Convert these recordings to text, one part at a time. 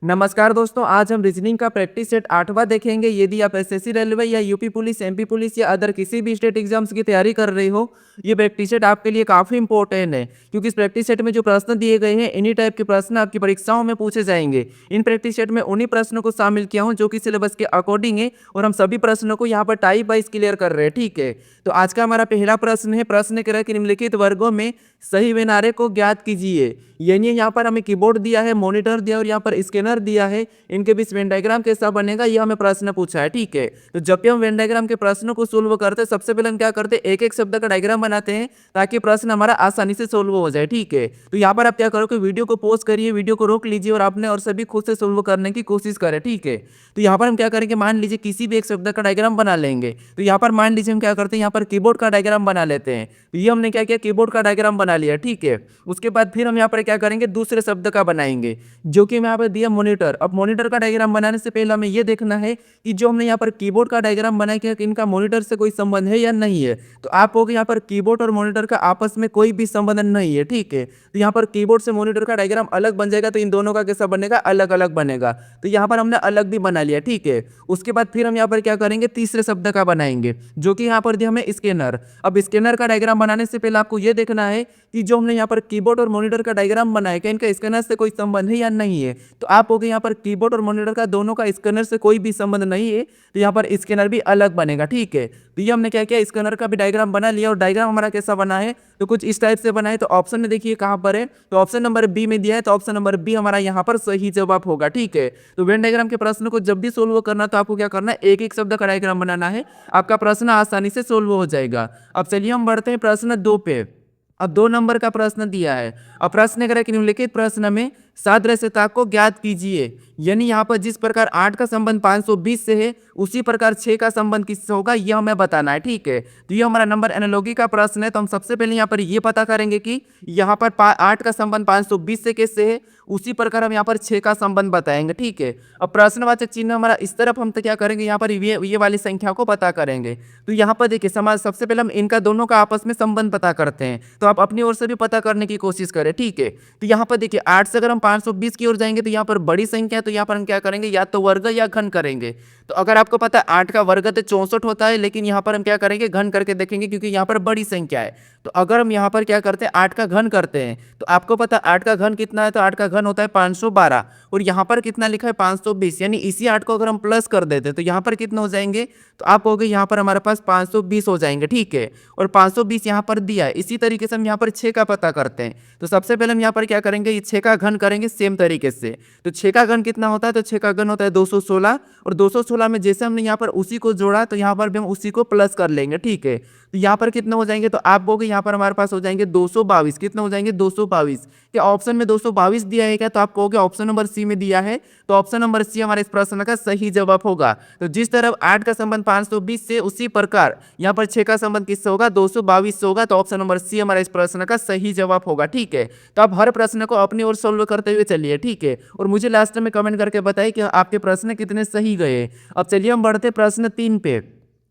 नमस्कार दोस्तों, आज हम रीजनिंग का प्रैक्टिस सेट 8वां देखेंगे। यदि आप एसएससी रेलवे या यूपी पुलिस, एमपी पुलिस या अदर किसी भी स्टेट एग्जाम्स की तैयारी कर रहे हो, ये प्रैक्टिस सेट आपके लिए काफ़ी इंपॉर्टेंट है, क्योंकि इस प्रैक्टिस सेट में जो प्रश्न दिए गए हैं, इन्हीं टाइप के प्रश्न आपकी परीक्षाओं में पूछे जाएंगे। इन प्रैक्टिस सेट में उन्हीं प्रश्नों को शामिल किया हूँ जो कि सिलेबस के अकॉर्डिंग है, और हम सभी प्रश्नों को यहाँ पर टाइप वाइज क्लियर कर रहे हैं। ठीक है, तो आज का हमारा पहला प्रश्न है। प्रश्न कह रहा है कि निम्नलिखित वर्गों में सही विनारे को ज्ञात कीजिए। यानी यहाँ पर हमें कीबोर्ड दिया है, मॉनिटर दिया और यहाँ पर स्कैनर दिया है। इनके बीच वेन डायग्राम कैसा बनेगा, ये हमें प्रश्न पूछा है। ठीक है, तो जब भी हम वेन डायग्राम के प्रश्नों को सोल्व करते हैं, सबसे पहले हम क्या करते हैं, एक एक शब्द का डायग्राम बनाते हैं ताकि प्रश्न हमारा आसानी से सोल्व हो जाए। ठीक है, तो यहाँ पर आप क्या करो कि वीडियो को पॉज करिए, वीडियो को रोक लीजिए और आपने और सभी खुद से सोल्व करने की कोशिश करें। ठीक है, तो यहाँ पर हम क्या करेंगे, मान लीजिए किसी भी एक शब्द का डायग्राम बना लेंगे। तो यहाँ पर मान लीजिए हम क्या करते हैं, यहाँ पर कीबोर्ड का डायग्राम बना लेते हैं। तो ये हमने क्या किया, कीबोर्ड का डायग्राम बना लिया। ठीक है, उसके बाद फिर हम यहाँ पर क्या करेंगे, दूसरे शब्द का बनाएंगे, जो कि मैं यहाँ पर दिया मॉनिटर। अब मॉनिटर का डायग्राम बनाने से पहले हमें ये देखना है कि जो हमने यहाँ पर कीबोर्ड का डायग्राम बनाया कि इनका मॉनिटर से कोई संबंध है या नहीं है। तो आप कहोगे यहाँ पर कीबोर्ड और मॉनिटर का आपस में कोई भी संबंध नहीं है। ठीक है, तो यहाँ पर कीबोर्ड से मॉनिटर का डायग्राम अलग बन जाएगा, तो इन दोनों का कैसा बनेगा, अलग अलग बनेगा। तो यहाँ पर हमने अलग भी बना लिया। ठीक है, उसके बाद फिर हम यहाँ पर क्या करेंगे, तीसरे शब्द का बनाएंगे, जो कि यहाँ पर दिया हमें स्कैनर। अब स्कैनर का डायग्राम बनाने से पहले आपको ये देखना है कि जो हमने यहाँ पर कीबोर्ड और मॉनिटर का डायग्राम बनाया क्या इनका स्कैनर से कोई संबंध है या नहीं है। तो आप हो गए यहाँ पर कीबोर्ड और मॉनिटर का दोनों का स्कैनर से कोई भी संबंध नहीं है, तो यहाँ पर स्कैनर भी अलग बनेगा। ठीक है, तो ये हमने क्या किया, स्कैनर का भी डायग्राम बना लिया। और डायग्राम हमारा कैसा बना है, तो कुछ इस टाइप से बना है। तो ऑप्शन में देखिए कहाँ पर है, तो ऑप्शन नंबर बी में दिया है, तो ऑप्शन नंबर बी हमारा यहाँ पर सही जवाब होगा। ठीक है, तो वेन डायग्राम के प्रश्न को जब भी सोल्व करना तो आपको क्या करना है, एक एक शब्द का डायग्राम बनाना है, आपका प्रश्न आसानी से सोल्व हो जाएगा। अब चलिए हम बढ़ते हैं प्रश्न 2 पे। अब 2 नंबर का प्रश्न दिया है। अब प्रश्न करें कि निम्नलिखित प्रश्न में सादृश्यता को ज्ञात कीजिए। यानी यहाँ पर जिस प्रकार 8 का संबंध 520 से है, उसी प्रकार 6 का संबंध किससे होगा, यह हमें बताना है। ठीक है, तो ये हमारा नंबर एनालॉजी का प्रश्न है। तो हम सबसे पहले यहाँ पर ये पता करेंगे कि यहाँ पर 8 का संबंध 520 से कैसे है, उसी प्रकार हम यहाँ पर 6 का संबंध बताएंगे। ठीक है, अब प्रश्नवाचक चिन्ह हमारा इस तरफ, हम तो क्या करेंगे, यहाँ पर ये वाली संख्या को पता करेंगे। तो यहाँ पर देखिए समाज, सबसे पहले हम इनका दोनों का आपस में संबंध पता करते हैं। तो आप अपनी ओर से भी पता करने की कोशिश करें। ठीक है, तो यहाँ पर देखिए 8 से अगर हम 520 की ओर जाएंगे तो यहाँ पर बड़ी संख्या है, तो यहाँ पर हम क्या करेंगे, या तो वर्ग या घन करेंगे। तो अगर आपको पता है 8 का वर्ग तो 64 होता है, लेकिन यहाँ पर हम क्या करेंगे, घन करके देखेंगे, क्योंकि यहाँ पर बड़ी संख्या है। तो अगर हम यहाँ पर क्या करते हैं, 8 का घन करते हैं, तो आपको पता है 8 का घन कितना है, तो 8 का घन होता है 512, और यहाँ पर कितना लिखा है 520। यानी इसी 8 को अगर हम प्लस कर देते हैं तो यहाँ पर कितना हो जाएंगे, तो आप हो गए यहाँ पर हमारे पास 520 हो जाएंगे। ठीक है, और 520 यहाँ पर दिया है। इसी तरीके से हम यहाँ पर 6 का पता करते हैं। तो सबसे पहले हम यहाँ पर क्या करेंगे, ये 6 का घन करेंगे सेम तरीके से। तो 6 का घन कितना होता है, तो 6 का घन होता है 216, और 216 में जैसे हमने यहाँ पर उसी को जोड़ा, तो यहाँ पर भी हम उसी को प्लस कर लेंगे। ठीक है, तो यहाँ पर कितना हो जाएंगे, तो आप बोगे यहाँ पर हमारे पास हो जाएंगे 222। कितना हो जाएंगे, 222। क्या ऑप्शन में 222 दिया है क्या, तो आप कहोगे ऑप्शन नंबर सी में दिया है, तो ऑप्शन नंबर सी हमारे इस प्रश्न का सही जवाब होगा। तो जिस तरह 8 का संबंध 520 से, उसी प्रकार यहाँ पर 6 का संबंध किससे होगा, 222 से होगा। तो ऑप्शन नंबर सी हमारा इस प्रश्न का सही जवाब होगा। ठीक है, तो आप हर प्रश्न को अपनी ओर सोल्व करते हुए चलिए। ठीक है, और मुझे लास्ट में कमेंट करके बताइए कि आपके प्रश्न कितने सही गए। अब चलिए हम बढ़ते प्रश्न 3 पे।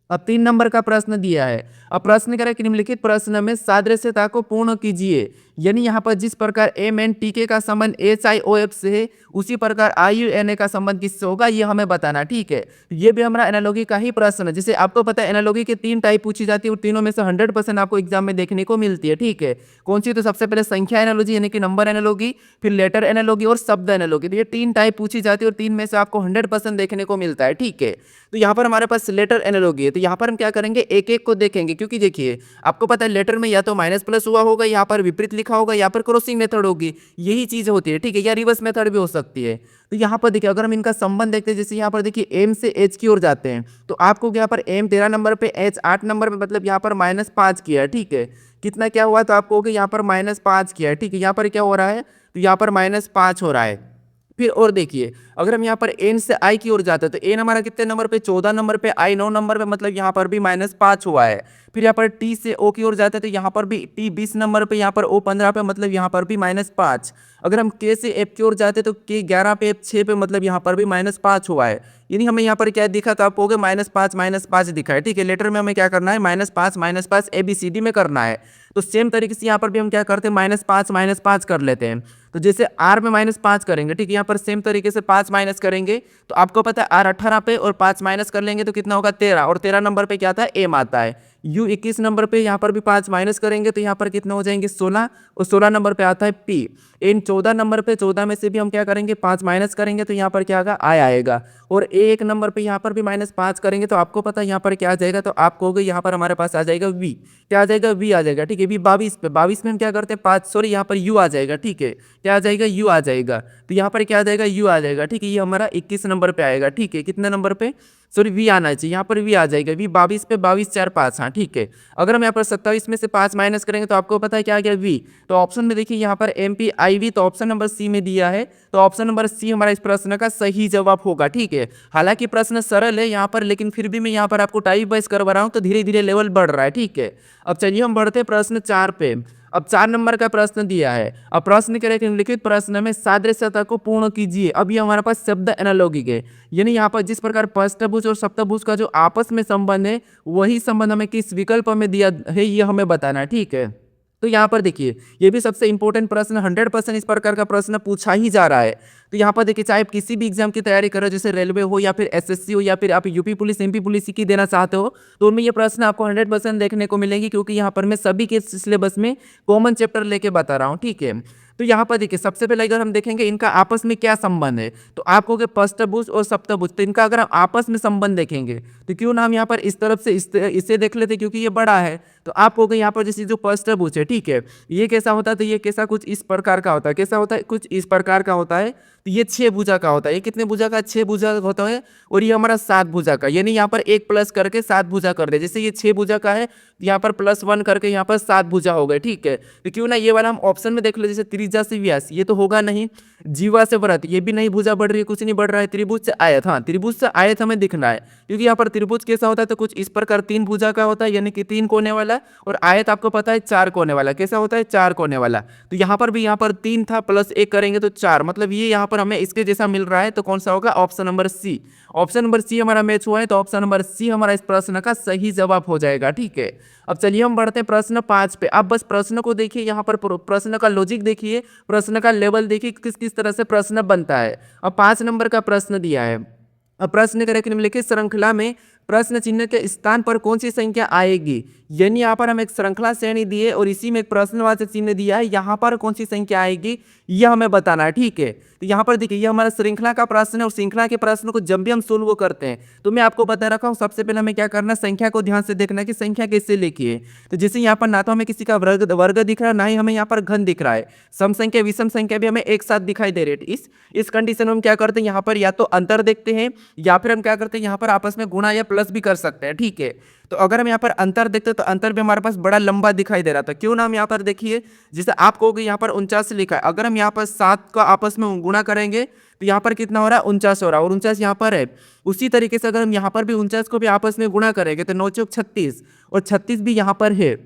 अब 3 नंबर का प्रश्न दिया है। अब प्रश्न करें कि निम्नलिखित प्रश्न में सादृश्यता को पूर्ण कीजिए। यानी यहाँ पर जिस प्रकार एम एन टी के का संबंध एच आई ओ एफ से है, उसी प्रकार आई यू एन ए का संबंध किससे होगा, ये हमें बताना। ठीक है, ये भी हमारा एनालॉजी का ही प्रश्न है। जैसे आपको पता है एनालॉजी के 3 टाइप पूछी जाती है, और तीनों में से 100% आपको एग्जाम में देखने को मिलती है। ठीक है, कौन सी, तो सबसे पहले संख्या एनालॉजी यानी कि नंबर एनालॉजी, फिर लेटर एनालॉजी और शब्द एनालॉजी। तो ये 3 टाइप पूछी जाती है, और 3 में से आपको 100% देखने को मिलता है। ठीक है, तो यहाँ पर हमारे पास लेटर एनालॉजी है। तो यहाँ पर हम क्या करेंगे, एक एक को देखेंगे, क्योंकि देखिए आपको पता है लेटर में या तो माइनस प्लस हुआ होगा, यहाँ पर विपरीत लिखा होगा, यहाँ पर क्रॉसिंग मेथड होगी, यही चीज होती है। ठीक है, या रिवर्स मेथड भी हो सकती है। तो यहाँ पर देखिए अगर हम इनका संबंध देखते हैं, जैसे यहाँ पर देखिए एम से एच की ओर जाते हैं, तो आपको यहाँ पर एम 13 नंबर पे, एच 8 नंबर पे, मतलब यहाँ पर -5 किया है। ठीक है, कितना क्या हुआ, तो आपको यहाँ पर -5 किया है। ठीक है, यहाँ पर क्या हो रहा है, तो यहाँ पर -5 हो रहा है। फिर और देखिए अगर हम यहाँ पर एन से आई की ओर जाते हैं, तो एन हमारा कितने नंबर पे, 14 नंबर पे, आई 9 नंबर पे, मतलब यहाँ पर भी -5 हुआ है। फिर यहाँ पर टी से ओ की ओर जाते हैं, तो यहाँ पर भी टी 20 नंबर पे, यहाँ पर ओ 15 पे, मतलब यहाँ पर भी -5। अगर हम के से एफ की ओर जाते हैं, तो के 11 पे, एफ 6 पे, मतलब यहाँ पर भी -5 हुआ है। यानी हमें यहाँ पर क्या दिखा, तो आप हो गए -5 दिखा है। ठीक है, लेटर में हमें क्या करना है, -5 ABCD में करना है। तो सेम तरीके से यहाँ पर भी हम क्या करते हैं, -5 कर लेते हैं। तो जैसे आर में -5 करेंगे, ठीक है, यहाँ पर सेम तरीके से 5 माइनस करेंगे तो आपको पता है आर 18 पे और 5 माइनस कर लेंगे तो कितना होगा 13, और 13 नंबर पे क्या आता है एम आता है। यू 21 नंबर पे यहाँ पर भी 5 माइनस करेंगे तो यहाँ पर कितना हो जाएंगे 16, और 16 नंबर पे आता है पी। इन 14 नंबर पे 14 में से भी हम क्या करेंगे 5 माइनस करेंगे तो यहाँ पर क्या आएगा आई आएगा, और एक नंबर पे यहाँ पर भी -5 करेंगे तो आपको पता है यहाँ पर क्या आ जाएगा, तो आप कहोगे यहाँ पर हमारे पास आ जाएगा वी। क्या आ जाएगा वी आ जाएगा, ठीक है। वी 22 पे, 22 में हम क्या करते हैं 5, सॉरी यहाँ पर यू आ जाएगा, ठीक है। क्या आ जाएगा यू आ जाएगा, तो यहाँ पर क्या आ जाएगा यू आ जाएगा, ठीक है। ये हमारा 21 नंबर पे आएगा, ठीक है। कितने नंबर पे, सॉरी वी आना चाहिए, यहाँ पर वी आ जाएगा, वी 22 पे 22 4 5, हाँ ठीक है। अगर हम यहाँ पर 27 में से 5 माइनस करेंगे तो आपको पता है क्या आ गया वी। तो ऑप्शन में देखिए यहाँ पर एम पी आई वी, तो ऑप्शन नंबर सी में दिया है, तो ऑप्शन नंबर सी हमारा इस प्रश्न का सही जवाब होगा, ठीक है। हालांकि प्रश्न सरल है यहाँ पर, लेकिन फिर भी मैं यहाँ पर आपको टाइप वाइज करवा रहा हूँ तो धीरे धीरे लेवल बढ़ रहा है, ठीक है। अब चलिए हम बढ़ते हैं प्रश्न 4 पे। अब 4 नंबर का प्रश्न दिया है। अब प्रश्न कह रहे हैं निम्नलिखित प्रश्न में सादृश्यता को पूर्ण कीजिए। अब ये हमारे पास शब्द एनालॉगी है, यानी यहाँ पर जिस प्रकार पष्टभुज और सप्तभुज का जो आपस में संबंध है वही संबंध हमें किस विकल्प में दिया है ये हमें बताना है, ठीक है। तो यहाँ पर देखिए ये भी सबसे इंपॉर्टेंट प्रश्न, 100% इस प्रकार का प्रश्न पूछा ही जा रहा है। तो यहाँ पर देखिए चाहे आप किसी भी एग्जाम की तैयारी करो, जैसे रेलवे हो या फिर एसएससी हो या फिर आप यूपी पुलिस एमपी पुलिस की देना चाहते हो, तो उनमें ये प्रश्न आपको 100% देखने को मिलेंगे, क्योंकि यहाँ पर मैं सभी के सिलेबस में कॉमन चैप्टर लेके बता रहा हूँ, ठीक है। तो यहाँ पर देखिए सबसे पहले अगर हम देखेंगे इनका आपस में क्या संबंध है, तो आप कहोगे पष्टभुज और सप्तभुज, तो इनका अगर हम आपस में संबंध देखेंगे तो क्यों ना हम यहाँ पर इस तरफ से इसे देख लेते, क्योंकि ये बड़ा है। तो आप कहोगे यहाँ पर जैसे जो पष्टभुज है, ठीक है, ये कैसा होता है, तो ये कैसा कुछ इस प्रकार का होता है, कैसा होता है कुछ इस प्रकार का होता है। तो ये 6 भुजा का होता है, ये कितने भुजा का 6 भुजा होता है, और ये हमारा 7 भुजा का, यानी यहाँ पर 1 प्लस करके 7 भुजा कर दे। जैसे ये 6 भुजा का है तो यहाँ पर +1 करके यहाँ पर 7 भुजा हो गए, ठीक है। तो क्यों ना ये वाला हम ऑप्शन में देख ले, जैसे त्रिज्या से व्यास, ये तो होगा नहीं। जीवा से व्रत, ये भी नहीं भुजा बढ़ रही है, कुछ नहीं बढ़ रहा है। त्रिभुज से आयत, हाँ त्रिभुज से आयत हमें दिखना है, क्योंकि यहाँ पर त्रिभुज कैसा होता है, तो कुछ इस प्रकार 3 भुजा का होता है, यानी कि 3 कोने वाला, और आयत आपको पता है 4 कोने वाला। कैसा होता है 4 कोने वाला। तो यहाँ पर भी यहाँ पर 3 था, +1 करेंगे तो 4, मतलब ये यहाँ पर हमें इसके जैसा मिल रहा है। तो कौन सा होगा, option number C. Option number C हमारा मैच हुआ है, तो ऑप्शन नंबर सी हमारा इस प्रश्न का सही जवाब हो जाएगा, ठीक है। अब चलिए हम बढ़ते हैं प्रश्न 5 पे। आप बस प्रश्न को देखिए, यहाँ पर प्रश्न का लॉजिक देखिए, प्रश्न का लेवल देखिए, किस किस तरह से प्रश्न बनता है। अब 5 नंबर का प्रश्न दिया है। अब प्रश्न करें कि निम्नलिखित श्रृंखला में प्रश्न चिन्ह के स्थान पर कौन सी संख्या आएगी, यानी यहाँ पर हम एक श्रृंखला श्रेणी दी है और इसी में एक प्रश्नवाचक चिन्ह दिया है, यहाँ पर कौन सी संख्या आएगी यह हमें बताना है, ठीक है। तो यहाँ पर देखिए ये हमारा श्रृंखला का प्रश्न है, और श्रृंखला के प्रश्न को जब भी हम सोल्व करते हैं तो मैं आपको बता रखा हूँ सबसे पहले हमें क्या करना है, संख्या को ध्यान से देखना है कि संख्या कैसे लिखी है। तो जैसे यहाँ पर ना तो हमें किसी का वर्ग दिख रहा है, ना ही हमें यहाँ पर घन दिख रहा है, सम संख्या विषम संख्या भी हमें एक साथ दिखाई दे रही है। इस कंडीशन में हम क्या करते हैं, यहाँ पर या तो अंतर देखते हैं या फिर हम क्या करते हैं यहाँ पर आपस में गुणा या प्लस भी कर सकते हैं, ठीक है। तो अगर हम यहाँ पर अंतर देखते हैं तो अंतर भी हमारे पास बड़ा लंबा दिखाई दे रहा था, क्यों ना हम यहाँ पर देखिए, जैसे आप कहोगे यहाँ पर 49 लिखा है, अगर हम यहाँ पर 7 का आपस में गुणा करेंगे तो यहाँ पर कितना हो रहा है 49 हो रहा है, और 49 यहाँ पर है। उसी तरीके से अगर हम यहाँ पर भी 49 को भी आपस में गुणा करेंगे तो 9 चौक 36, और 36 भी यहाँ पर है।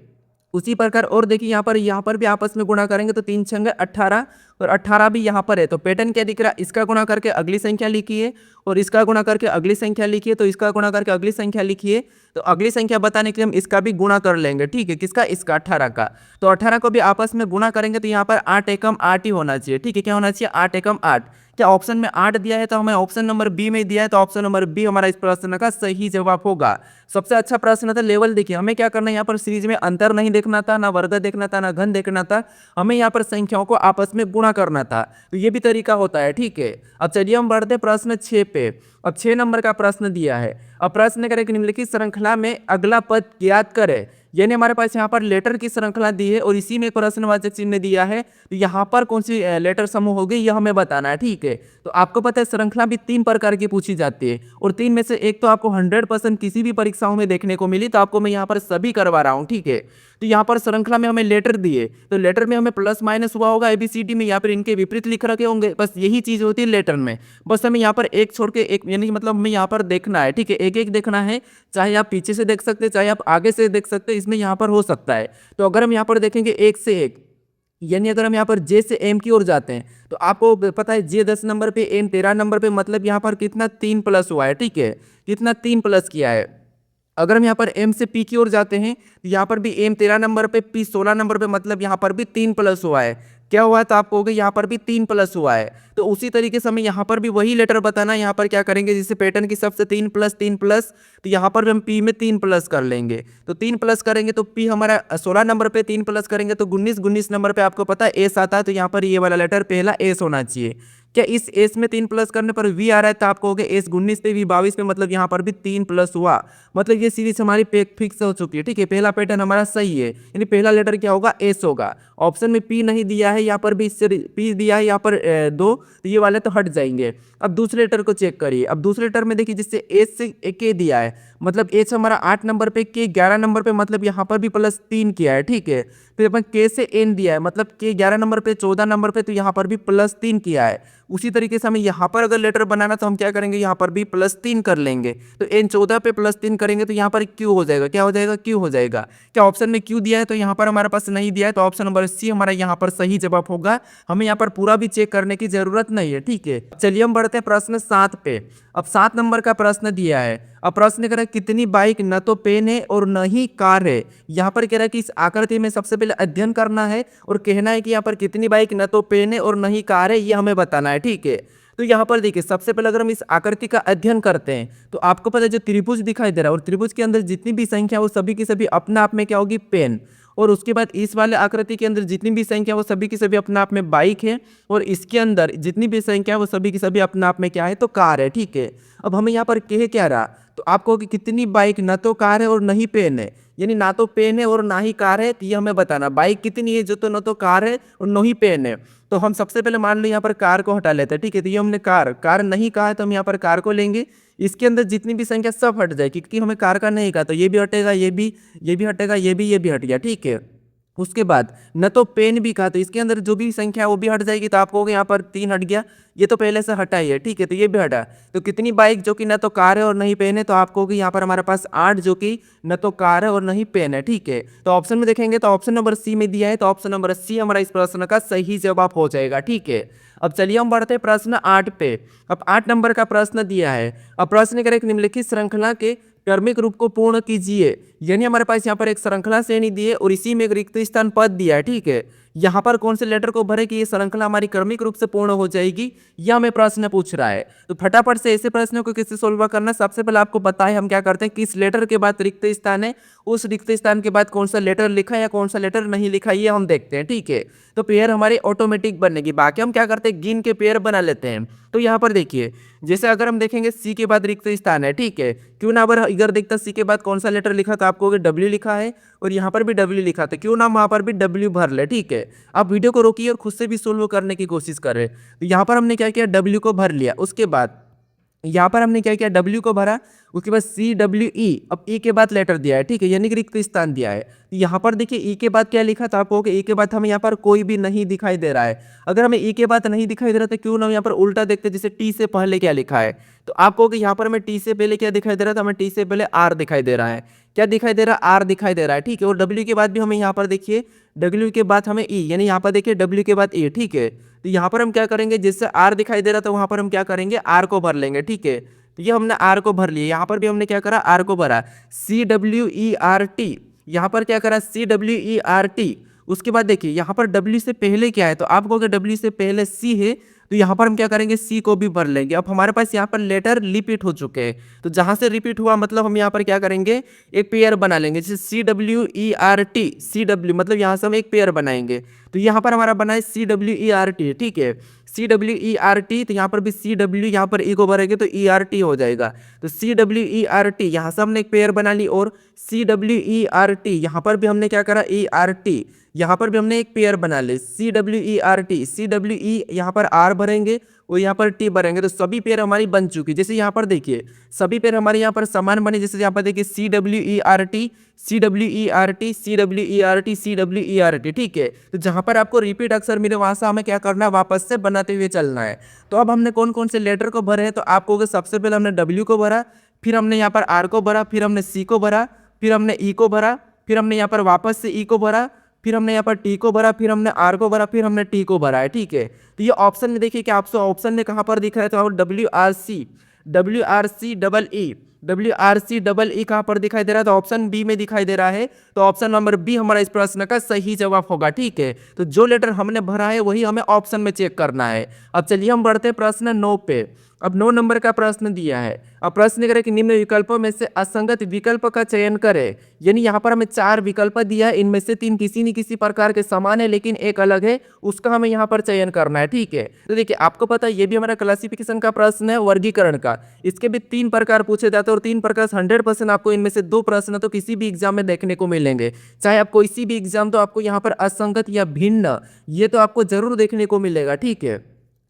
उसी प्रकार और देखिए यहाँ पर भी आपस में गुणा करेंगे तो 3 छंगे 18, और 18 भी यहाँ पर है। तो पैटर्न क्या दिख रहा है, इसका गुणा करके अगली संख्या लिखिए, और इसका गुणा करके अगली संख्या लिखिए, तो इसका गुणा करके अगली संख्या लिखिए। तो अगली संख्या बताने के लिए हम इसका भी गुणा कर लेंगे, ठीक है, किसका, इसका 18 का। तो 18 को भी आपस में गुणा करेंगे तो यहाँ पर 8 एकम 8 ही होना चाहिए, ठीक है। क्या होना चाहिए, 8 एकम 8। क्या ऑप्शन में 8 दिया है तो हमें ऑप्शन नंबर बी में दिया है, तो ऑप्शन नंबर बी हमारा इस प्रश्न का सही जवाब होगा। सबसे अच्छा प्रश्न था। लेवल देखिए, हमें क्या करना है, यहाँ पर सीरीज में अंतर नहीं देखना था, ना वर्ग देखना था, ना घन देखना था, हमें यहाँ पर संख्याओं को आपस में गुणा करना था। तो ये भी तरीका होता है, ठीक है। अब चलिए हम बढ़ते प्रश्न 6 पे। अब 6 नंबर का प्रश्न दिया है। अब प्रश्न करें कि निम्नलिखित श्रृंखला में अगला पद ज्ञात करे, यानी हमारे पास यहाँ पर लेटर की श्रृंखला दी है और इसी में प्रश्नवाचक चिन्ह दिया है। तो यहाँ पर कौन सी लेटर समूह होगी यह हमें बताना है, ठीक है। तो आपको पता है श्रृंखला भी 3 प्रकार की पूछी जाती है, और 3 में से एक तो आपको 100% किसी भी परीक्षाओं में देखने को मिली, तो आपको मैं यहाँ पर सभी करवा रहा हूँ, ठीक है। तो यहाँ पर श्रृंखला में हमें लेटर दिए, तो लेटर में हमें प्लस माइनस हुआ होगा ABCD में, या फिर इनके विपरीत लिख रखे होंगे, बस यही चीज होती है लेटर में। बस हमें यहाँ पर एक छोड़ के एक, यानी मतलब हमें यहाँ पर देखना है, ठीक है, एक एक देखना है। चाहे आप पीछे से देख सकते हैं, चाहे आप आगे से देख सकते हैं, इसमें यहाँ पर हो सकता है। तो अगर हम यहाँ पर देखेंगे 1 से 1, यानी अगर हम यहाँ पर J से M की ओर जाते हैं तो आपको पता है J 10 नंबर पे, M 13 नंबर पे, मतलब यहाँ पर कितना 3 प्लस हुआ है, ठीक है, कितना 3 प्लस किया है। अगर हम यहाँ पर M से P की ओर जाते हैं तो यहाँ पर भी M 13 नंबर पे, P 16 नंबर पे, मतलब यहाँ पर भी 3 प्लस हुआ है। क्या हुआ है, तो आप कहोगे यहाँ पर भी 3 प्लस हुआ है। तो उसी तरीके से हमें यहाँ पर भी वही लेटर बताना है। यहाँ पर क्या करेंगे, जैसे पैटर्न के हिसाब से 3 प्लस 3 प्लस, तो यहाँ पर भी हम पी में 3 प्लस कर लेंगे। तो 3 प्लस करेंगे तो पी हमारा 16 नंबर पे 3 प्लस करेंगे तो 19 नंबर पे आपको पता है एस आता है। तो यहाँ पर ये वाला लेटर पहला एस होना चाहिए। क्या इस एस में 3 प्लस करने पर वी आ रहा है, तो आप कहोगे एस 19 पे वी 22 पे, मतलब यहाँ पर भी 3 प्लस हुआ। मतलब ये सीरीज हमारी फिक्स हो चुकी है। ठीक है, पहला पैटर्न हमारा सही है, यानी पहला लेटर क्या होगा, एस होगा। ऑप्शन में पी नहीं दिया है, यहाँ पर भी इससे पी दिया है, यहाँ पर 2, तो ये वाले तो हट जाएंगे। अब दूसरे लेटर को चेक करिए। अब दूसरे लेटर में देखिए, जिससे एस से के दिया है, मतलब एच हमारा 8 नंबर पे, के 11 नंबर पे, मतलब यहाँ पर भी प्लस 3 किया है। ठीक है, फिर अपन के से एन दिया है, मतलब के 11 नंबर पे 14 नंबर पे, तो यहाँ पर भी प्लस 3 किया है। उसी तरीके से हमें यहाँ पर अगर लेटर बनाना तो हम क्या करेंगे, यहाँ पर भी प्लस 3 कर लेंगे। तो एन 14 पे प्लस 3 करेंगे तो यहाँ पर क्यू हो जाएगा। क्या हो जाएगा, क्यू हो जाएगा। क्या ऑप्शन में क्यू दिया है, तो यहाँ पर हमारे पास नहीं दिया है, तो ऑप्शन नंबर सी हमारा यहाँ पर सही जवाब होगा। हमें यहाँ पर पूरा भी चेक करने की जरूरत नहीं है। ठीक है, चलिए हम बढ़ते हैं प्रश्न 7 पे। अब 7 नंबर का प्रश्न दिया है। अब प्रश्न कह रहा है कितनी बाइक न तो पेन है और न ही कार है। यहाँ पर कह रहा है कि इस आकृति में सबसे पहले अध्ययन करना है और कहना है कि यहाँ पर कितनी बाइक न तो पेन है और न ही कार है, ये हमें बताना है। ठीक है, तो यहाँ पर देखिए, सबसे पहले अगर हम इस आकृति का अध्ययन करते हैं तो आपको पता है जो त्रिभुज दिखाई दे रहा है और त्रिभुज के अंदर जितनी भी संख्या वो सभी की सभी अपना आप में क्या होगी, पेन। और उसके बाद इस वाले आकृति के अंदर जितनी भी संख्या वो सभी की सभी अपना आप में बाइक है, और इसके अंदर जितनी भी संख्या वो सभी की सभी अपना आप में क्या है, तो कार है। ठीक है, अब हमें यहाँ पर कह क्या रहा, तो आपको कि कितनी बाइक न तो कार है और न ही पेन है, यानी ना तो पेन है और ना ही कार है, तो ये हमें बताना। बाइक कितनी है, जो तो न तो कार है और न ही पेन है। तो हम सबसे पहले मान लो यहाँ पर कार को हटा लेते हैं। ठीक है, तो ये हमने कार नहीं कहा है, तो हम यहाँ पर कार को लेंगे। इसके अंदर जितनी भी संख्या सब हट जाए, क्योंकि हमें कार का नहीं कहा, तो ये भी हटेगा, ये भी हटेगा, ये भी हट गया। ठीक है, उसके बाद न तो पेन भी कहा, तो इसके अंदर जो भी संख्या है वो भी हट जाएगी। तो आप कहोगे यहाँ पर 3 हट गया, ये तो पहले से हटा ही है। ठीक है, तो ये भी हटा। तो कितनी बाइक जो कि न तो कार है और नहीं पेन है, तो आप कहोगे यहाँ पर हमारे पास 8 जो कि न तो कार है और नहीं पेन है। ठीक है, तो ऑप्शन में देखेंगे तो ऑप्शन नंबर सी में दिया है, तो ऑप्शन नंबर सी हमारा इस प्रश्न का सही जवाब हो जाएगा। ठीक है, अब चलिए हम बढ़ते हैं प्रश्न 8 पे। अब 8 नंबर का प्रश्न दिया है। अब प्रश्न करें, एक निम्नलिखित श्रृंखला के क्रमिक रूप को पूर्ण कीजिए। यानी हमारे पास यहाँ पर एक श्रृंखला श्रेणी दी है और इसी में एक रिक्त स्थान पद दिया है। ठीक है, यहाँ पर कौन से लेटर को भरे कि ये श्रृंखला हमारी क्रमिक रूप से पूर्ण हो जाएगी, यह हमें प्रश्न पूछ रहा है। तो फटाफट से ऐसे प्रश्नों को किससे सोल्व करना, सबसे पहले आपको पता है हम क्या करते हैं, किस लेटर के बाद रिक्त स्थान है, उस रिक्त स्थान के बाद कौन सा लेटर लिखा है या कौन सा लेटर नहीं लिखा है, ये हम देखते हैं। ठीक है, तो पेयर हमारी ऑटोमेटिक बनेगी। बाकी हम क्या करते हैं, गिन के पेयर बना लेते हैं। तो यहाँ पर देखिए, जैसे अगर हम देखेंगे सी के बाद रिक्त स्थान है। ठीक है, क्यों ना अगर इधर देखता सी के बाद कौन सा लेटर लिखा, तो आपको डब्ल्यू लिखा है और यहाँ पर भी डब्ल्यू लिखा था, क्यों ना वहाँ पर भी डब्ल्यू भर ले। ठीक है, आप वीडियो को रोकिए और खुद से भी सोल्व करने की कोशिश कर रहे। तो यहाँ पर हमने क्या किया, डब्ल्यू को भर लिया। उसके बाद यहाँ पर हमने क्या किया, डब्ल्यू को भरा। उसके बाद सी डब्ल्यू ई, अब ई के बाद लेटर दिया है। ठीक है, यानी कि रिक्त स्थान दिया है। यहाँ पर देखिए ई के बाद क्या लिखा था, आपको ई के बाद हमें यहाँ पर कोई भी नहीं दिखाई दे रहा है। अगर हमें ई के बाद नहीं दिखाई दे रहा तो क्यों ना यहाँ पर उल्टा देखते, जैसे टी से पहले क्या लिखा है। तो आपको कि यहाँ पर हमें टी से पहले क्या दिखाई दे रहा था, हमें टी से पहले आर दिखाई दे रहा है। क्या दिखाई दे रहा है, आर दिखाई दे रहा है। ठीक है, और डब्ल्यू के बाद भी हमें यहाँ पर देखिए डब्ल्यू के बाद हमें ई, यानी यहाँ पर देखिए डब्ल्यू के बाद ई। ठीक है, तो यहाँ पर हम क्या करेंगे, जिससे आर दिखाई दे रहा था वहाँ पर हम क्या करेंगे, आर को भर लेंगे। ठीक है, तो ये हमने आर को भर लिया। यहाँ पर भी हमने क्या करा, आर को भरा। C W E R T, यहाँ पर क्या करा, C W E R T. उसके बाद देखिए यहाँ पर डब्ल्यू से पहले क्या है, तो आप कहोगे डब्ल्यू से पहले सी है, तो यहाँ पर हम क्या करेंगे, सी को भी भर लेंगे। अब हमारे पास यहाँ पर लेटर रिपीट हो चुके हैं, तो जहाँ से रिपीट हुआ मतलब हम यहाँ पर क्या करेंगे, एक पेयर बना लेंगे। जैसे C W E R T, C W मतलब यहाँ से हम एक पेयर बनाएंगे। तो यहाँ पर हमारा बना है C W E R T. ठीक है, C W E R T, तो यहाँ पर भी सी डब्ल्यू, यहाँ पर ई को भरेंगे तो ई आर टी हो जाएगा। तो C W E R T, यहाँ से हमने एक पेयर बना ली। और C W E R T, यहाँ पर भी हमने क्या करा, ई आर टी, यहाँ पर भी हमने एक पेयर बना ली। C W E R T, C W E, यहाँ पर आर भरेंगे और यहाँ पर टी भरेंगे, तो सभी पेयर हमारी बन चुकी। जैसे यहाँ पर देखिए सभी पेयर हमारे यहाँ पर समान बने। जैसे यहाँ पर देखिए C W E R T, C W E R T, C W E R T, C W E R T. ठीक है, तो जहाँ पर आपको रिपीट अक्षर मिले वहाँ से हमें क्या करना है, वापस से बनाते हुए चलना है। तो अब हमने कौन कौन से लेटर को भरे हैं, तो आपको सबसे पहले हमने डब्ल्यू को भरा, फिर हमने यहाँ पर आर को भरा, फिर हमने सी को भरा, फिर हमने ई को भरा, फिर हमने यहाँ पर वापस से ई को भरा, फिर हमने यहाँ पर टी को भरा, फिर हमने आर को भरा, फिर हमने टी को भरा है। ठीक है, तो ये ऑप्शन में देखिए कि आपसे ऑप्शन में कहाँ पर दिख रहा है, तो W R C double E, WRC कहाँ पर दिखाई दे रहा है, तो ऑप्शन बी में दिखाई दे रहा है। तो ऑप्शन नंबर बी हमारा इस प्रश्न का सही जवाब होगा। ठीक है, तो जो लेटर हमने भरा है वही हमें ऑप्शन में चेक करना है। अब चलिए हम बढ़ते हैं प्रश्न 9 पे। अब 9 नंबर का प्रश्न दिया है। अब प्रश्न करें कि निम्न विकल्पों में से असंगत विकल्प का चयन करें। यानी यहाँ पर हमें 4 विकल्प दिया है, इनमें से 3 किसी न किसी प्रकार के समान है लेकिन एक अलग है, उसका हमें यहाँ पर चयन करना है। ठीक है, तो देखिए आपको पता है ये भी हमारा क्लासिफिकेशन का प्रश्न है, वर्गीकरण का। इसके भी 3 प्रकार पूछे जाते हैं और 3 प्रकार 100% आपको इनमें से 2 प्रश्न तो किसी भी एग्जाम में देखने को मिलेंगे। चाहे आप कोई सी भी एग्जाम, तो आपको यहाँ पर असंगत या भिन्न ये तो आपको जरूर देखने को मिलेगा। ठीक है,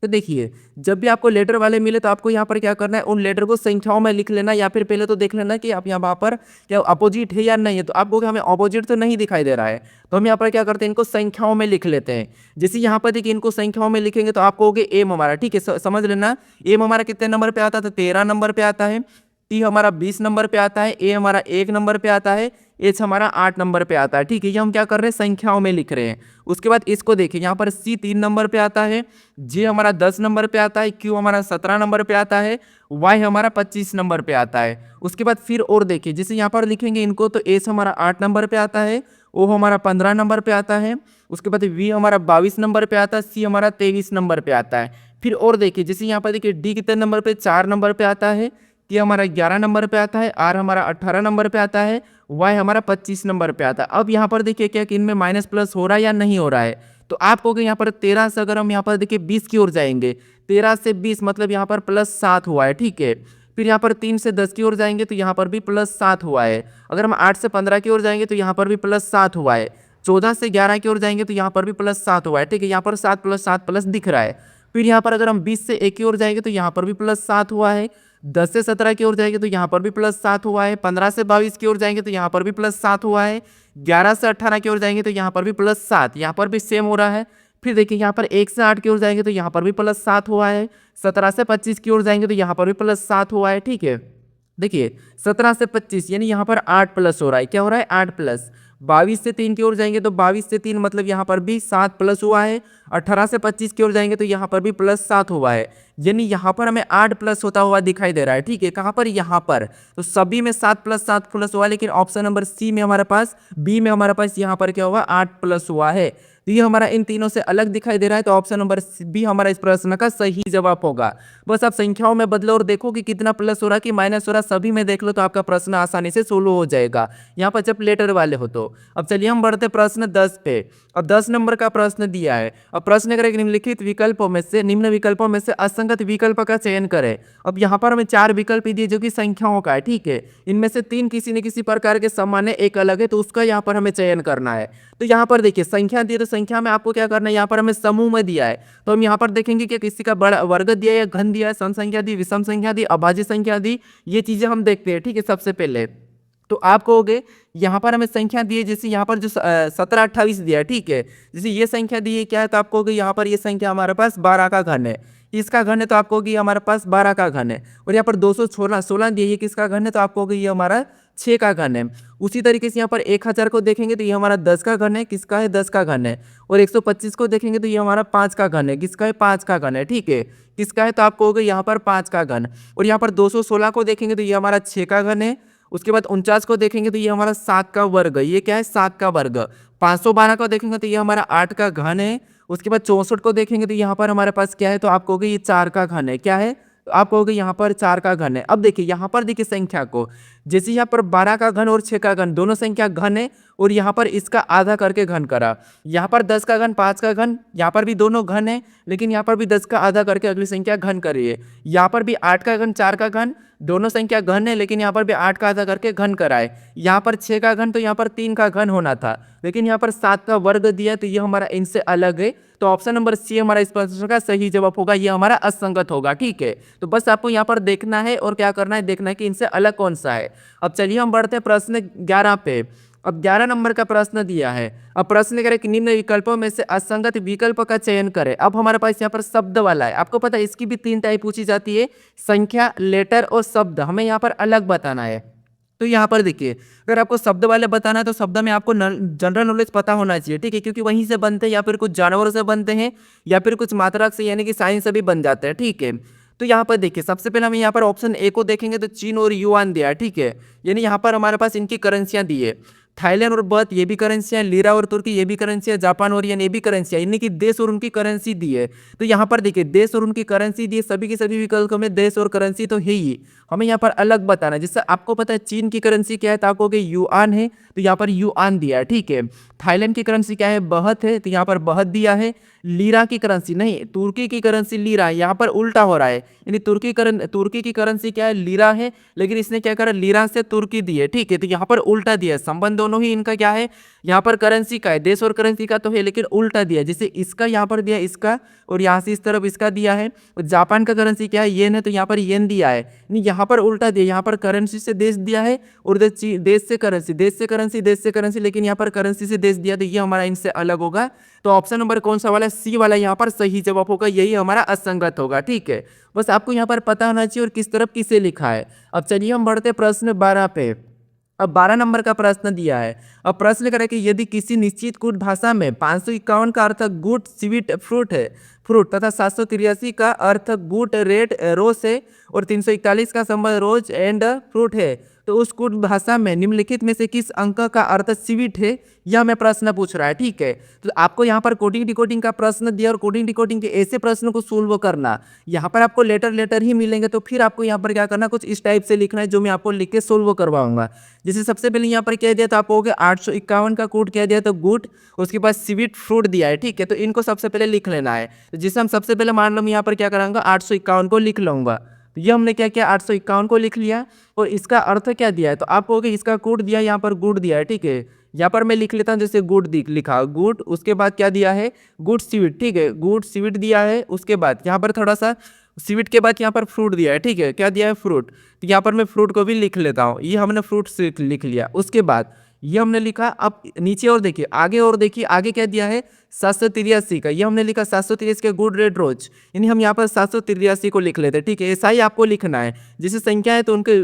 तो देखिए जब भी आपको लेटर वाले मिले तो आपको यहाँ पर क्या करना है, उन लेटर को संख्याओं में लिख लेना, या फिर पहले तो देख लेना कि आप यहाँ पर क्या अपोजिट है या नहीं है। तो आपको हमें अपोजिट तो नहीं दिखाई दे रहा है, तो हम यहाँ पर क्या करते हैं, इनको संख्याओं में लिख लेते हैं। जैसे यहाँ पर देखिए इनको संख्याओं में लिखेंगे तो आपको हो गए एम हमारा। ठीक है, समझ लेना एम हमारा कितने नंबर पे आता है, तो 13 नंबर पे आता है। टी हमारा 20 नंबर पे आता है। ए हमारा 1 नंबर पे आता है। एच हमारा 8 नंबर पे आता है। ठीक है, ये हम क्या कर रहे हैं, संख्याओं में लिख रहे हैं। उसके बाद इसको देखिए, यहाँ पर सी 3 नंबर पे आता है। जे हमारा 10 नंबर पे आता है। क्यू हमारा 17 नंबर पे आता है। वाई हमारा 25 नंबर पे आता है। उसके बाद फिर और देखिए, जैसे यहाँ पर लिखेंगे इनको, तो एस हमारा 8 नंबर पे आता है। ओ हमारा 15 नंबर पे आता है। उसके बाद वी हमारा 22 नंबर पे आता है। सी हमारा 23 नंबर पे आता है। फिर और देखिए, जैसे यहाँ पर देखिए डी कितने नंबर पे, 4 नंबर पे आता है। टी हमारा 11 नंबर पे आता है। आर हमारा 18 नंबर पे आता है। वाई हमारा 25 नंबर पे आता है। अब यहाँ पर देखिए क्या कि इनमें माइनस प्लस हो रहा है या नहीं हो रहा है, तो आप कहोगे यहाँ पर 13 से अगर हम यहाँ पर देखिए 20 की ओर जाएंगे, 13 से 20 मतलब यहाँ पर +7 हुआ है। ठीक है, फिर यहाँ पर 3 से 10 की ओर जाएंगे तो यहाँ पर भी +7 हुआ है। अगर हम 8 से 15 की ओर जाएंगे तो यहाँ पर भी +7 हुआ है। 14 से 11 की ओर जाएंगे तो यहाँ पर भी +7 हुआ है। ठीक है, यहाँ पर 7 + 7 प्लस दिख रहा है। फिर यहाँ पर अगर हम 20 से 1 की ओर जाएंगे तो यहाँ पर भी +7 हुआ है। 10 से 17 की ओर जाएंगे तो यहाँ पर भी +7 हुआ है। 15 से 22 की ओर जाएंगे तो यहाँ पर भी +7 हुआ है। 11 से 18 की ओर जाएंगे तो यहाँ पर भी +7, यहाँ पर भी सेम हो रहा है। फिर देखिए यहाँ पर 1 से 8 की ओर जाएंगे तो यहाँ पर भी +7 हुआ है। 17 से 25 की ओर जाएंगे तो यहाँ पर भी +7 हुआ है। ठीक है, देखिए 17 से 25 यानी यहाँ पर 8 प्लस हो रहा है। क्या हो रहा है, 8 प्लस। 22 से 3 की ओर जाएंगे तो 22 से 3 मतलब यहाँ पर भी 7 प्लस हुआ है। 18 से 25 की ओर जाएंगे तो यहाँ पर भी +7 हुआ है। यानी यहाँ पर हमें 8 प्लस होता हुआ दिखाई दे रहा है। ठीक है, कहाँ पर, यहाँ पर। तो सभी में 7 + 7 प्लस हुआ, लेकिन ऑप्शन नंबर सी में हमारे पास, बी में हमारे पास यहाँ पर क्या हुआ, 8 प्लस हुआ है। तो ये हमारा इन तीनों से अलग दिखाई दे रहा है, तो ऑप्शन नंबर बी हमारा इस प्रश्न का सही जवाब होगा। बस आप संख्याओं में बदलो और देखो कि कितना प्लस हो रहा है कि माइनस हो रहा है, सभी में देख लो तो आपका प्रश्न आसानी से सोल्व हो जाएगा, यहाँ पर जब लेटर वाले हो तो। अब चलिए हम बढ़ते प्रश्न 10 पे। अब 10 नंबर का प्रश्न दिया है। अब प्रश्न करें निम्नलिखित विकल्पों में से, निम्न विकल्पों में से असंगत विकल्प का चयन करें। अब यहाँ पर हमें 4 विकल्प दिए जो कि संख्याओं का है। ठीक है, इनमें से 3 किसी न किसी प्रकार के समान है, एक अलग है, तो उसका यहाँ पर हमें चयन करना है। तो यहाँ पर देखिए संख्या दी है, तो संख्या में आपको क्या करना है, यहाँ पर हमें समूह में दिया है, तो हम यहाँ पर देखेंगे कि किसी का बड़ा वर्ग दिया है या घन दिया है, सम संख्या दी, विषम संख्या दी, अभाज्य संख्या दी, ये चीजें हम देखते हैं। ठीक है, सबसे पहले तो आप कहोगे यहाँ पर हमें संख्या दी है, जैसे यहाँ पर जो 17 28 दिया है। ठीक है, जैसे ये संख्या दी है क्या है, तो आप कहोगे यहाँ पर ये संख्या हमारे पास 12 का घन है। किसका घन है, तो आप कहोगे हमारे पास 12 का घन है। और यहाँ पर 216 दिया है, किसका घन है, तो आप कहोगे ये हमारा 6 का घन है। उसी तरीके से यहाँ पर 1000 को देखेंगे तो ये हमारा 10 का घन है, किसका है, 10 का घन है। और 125 को देखेंगे तो ये हमारा 5 का घन है, किसका है, 5 का घन है। ठीक है, किसका है, तो आप कहोगे यहाँ पर 5 का घन। और यहाँ पर 216 को देखेंगे तो ये हमारा 6 का घन है। उसके बाद 49 को देखेंगे तो ये हमारा 7 का वर्ग है, ये क्या है, 7 का वर्ग। 512 को देखेंगे तो ये हमारा 8 का घन है। उसके बाद 64 को देखेंगे तो यहाँ पर हमारे पास क्या है, तो आप कहोगे ये 4 का घन है। क्या है, तो आप कहोगे यहाँ पर 4 का घन है। अब देखिए यहाँ पर देखिए संख्या को, जैसे यहाँ पर 12 का घन और 6 का घन दोनों संख्या घन है, और यहाँ पर इसका आधा करके घन करा। यहाँ पर 10 का घन 5 का घन, यहाँ पर भी दोनों घन है, लेकिन यहाँ पर भी 10 का आधा करके अगली संख्या घन करी है। यहाँ पर भी 8 का घन 4 का घन, दोनों संख्या घन है, लेकिन यहाँ पर भी 8 का आधा करके घन कराए। यहाँ पर 6 का घन, तो यहाँ पर 3 का घन होना था, लेकिन यहाँ पर 7 का वर्ग दिया, तो ये हमारा इनसे अलग है। तो ऑप्शन नंबर सी हमारा इस प्रश्न का सही जवाब होगा, ये हमारा असंगत होगा। ठीक है, तो बस आपको यहाँ पर देखना है और क्या करना है, देखना है कि इनसे अलग कौन सा है। अब चलिए हम बढ़ते हैं प्रश्न 11 पे। अब 11 नंबर का प्रश्न दिया है। अब प्रश्न करें कि निम्न विकल्पों में से असंगत विकल्प का चयन करें। अब हमारे पास यहाँ पर शब्द वाला है, आपको पता है इसकी भी 3 टाइप पूछी जाती है, संख्या, लेटर और शब्द। हमें यहाँ पर अलग बताना है। तो यहाँ पर देखिए, अगर आपको शब्द वाले बताना है तो शब्द में आपको जनरल नॉलेज पता होना चाहिए। ठीक है, क्योंकि वहीं से बनते हैं, या फिर कुछ जानवरों से बनते हैं, या फिर कुछ मात्रक से यानी कि साइंस से भी बन जाते हैं। ठीक है, तो यहाँ पर देखिए सबसे पहले हम यहाँ पर ऑप्शन ए को देखेंगे तो चीन और युआन दिया है, ठीक है। यानी यहाँ पर हमारे पास इनकी करेंसियाँ दी है। थाईलैंड और बर्थ ये भी करेंसी है, लीरा और तुर्की ये भी करेंसी है, जापान और येन ये भी करेंसी है, यानी कि देश और उनकी करेंसी दी है। तो यहाँ पर देखिए देश और उनकी करेंसी दी है, सभी के सभी विकल्पों में देश और करेंसी तो है ही, हमें यहाँ पर अलग बताना है। जिससे आपको पता है चीन की करेंसी क्या है तो आपको युआन है, तो यहाँ पर युआन दिया है, ठीक है। थाईलैंड की करेंसी क्या है, बहत है, तो यहाँ पर बहत दिया है। लीरा की करेंसी नहीं, तुर्की की करेंसी लीरा है, यहाँ पर उल्टा हो रहा है, यानी तुर्की की करेंसी क्या है, लीरा है, लेकिन इसने क्या करा, लीरा से तुर्की दी है, ठीक है। तो यहाँ पर उल्टा दिया है, संबंध दोनों ही इनका क्या है, यहाँ पर करेंसी का है, देश और करेंसी का तो है, लेकिन उल्टा दिया है। जैसे इसका यहाँ पर दिया इसका, और यहाँ से इस तरफ इसका दिया है। जापान का करेंसी क्या है, येन है, तो यहाँ पर येन दिया है, नहीं यहाँ पर उल्टा दिया, यहाँ पर करेंसी से देश दिया है और देश से करेंसी, देश से करेंसी, देश से करेंसी, लेकिन यहाँ पर करेंसी से देश दिया, तो ये हमारा इनसे अलग होगा। तो ऑप्शन नंबर कौन सा वाला, सी वाला यहाँ पर सही जवाब होगा, यही हमारा असंगत होगा, ठीक है। बस आपको यहाँ पर पता होना चाहिए और किस तरफ किसे लिखा है। अब चलिए हम बढ़ते प्रश्न 12 पे। अब 12 नंबर का प्रश्न दिया है। अब प्रश्न करें कि यदि किसी निश्चित कूट भाषा में 551 का अर्थ गुड स्वीट फ्रूट है, फ्रूट तथा 783 का अर्थ गुड रेड रोज है और 341 का संबंध रोज एंड फ्रूट है, तो उस कूट भाषा में निम्नलिखित में से किस अंक का अर्थ स्वीट है, यह हमें प्रश्न पूछ रहा है, ठीक है। तो आपको यहाँ पर कोडिंग डिकोडिंग का प्रश्न दिया और कोडिंग डिकोडिंग के ऐसे प्रश्न को सोल्व करना, यहाँ पर आपको लेटर ही मिलेंगे, तो फिर आपको यहाँ पर क्या करना, कुछ इस टाइप से लिखना है जो मैं आपको लिख के सोल्व करवाऊंगा। जैसे सबसे पहले यहाँ पर कह दिया तो आप हो गया 851 का कोड कह दिया तो गुड, उसके बाद स्वीट फ्रूट दिया है, ठीक है। तो इनको सबसे पहले लिख लेना है। तो जिसे हम सबसे पहले मान लो मैं यहाँ पर क्या कराऊंगा, 851 को लिख लूंगा। तो ये हमने क्या किया, 851 को लिख लिया और इसका अर्थ क्या दिया है, तो आप कहोगे इसका कोड दिया, यहाँ पर गुड दिया है, ठीक है। यहाँ पर मैं लिख लेता हूँ, जैसे गुड लिखा गुड, उसके बाद क्या दिया है, गुड स्वीट, ठीक है, गुड स्वीट दिया है। उसके बाद यहाँ पर थोड़ा सा स्वीट के बाद यहाँ पर फ्रूट दिया है, ठीक है, क्या दिया है, फ्रूट। तो यहाँ पर मैं फ्रूट को भी लिख लेता हूँ, ये हमने फ्रूट से लिख लिया। उसके बाद ये हमने लिखा, अब नीचे और देखिए आगे, और देखिए आगे क्या दिया है, 783 का, ये हमने लिखा 783 के गुड रेड रोज, यानी हम यहाँ पर 783 को लिख लेते हैं, ठीक है। ऐसा ही आपको लिखना है, जैसे संख्या है तो उनके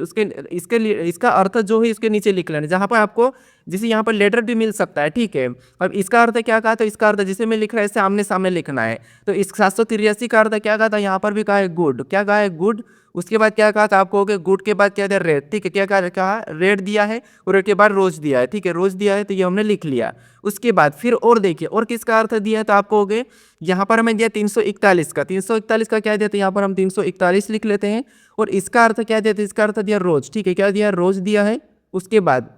इसका अर्थ जो है इसके नीचे लिख लेना, जहाँ पर आपको जैसे यहाँ पर लेटर भी मिल सकता है, ठीक है। अब इसका अर्थ क्या कहा, तो इसका अर्थ जिसे मैं लिख रहा है ऐसे आमने सामने लिखना है। तो इस 783 का अर्थ क्या कहा था, यहाँ पर भी कहा है गुड, क्या कहा है, गुड। उसके बाद क्या कहा था आपको, हो गया गुड के बाद क्या दिया, रेड, ठीक है, क्या कहा रेड दिया है और रेड के बाद रोज दिया है, ठीक है, रोज दिया है, तो ये हमने लिख लिया। उसके बाद फिर और देखिए और किसका अर्थ दिया है, तो आपको हो गए यहाँ पर हमें दिया 341 का, 341 का क्या दिया, तो यहाँ पर हम 341 लिख लेते हैं। और इसका अर्थ क्या दिया, तो इसका अर्थ दिया रोज, ठीक है, क्या दिया, रोज दिया है। उसके बाद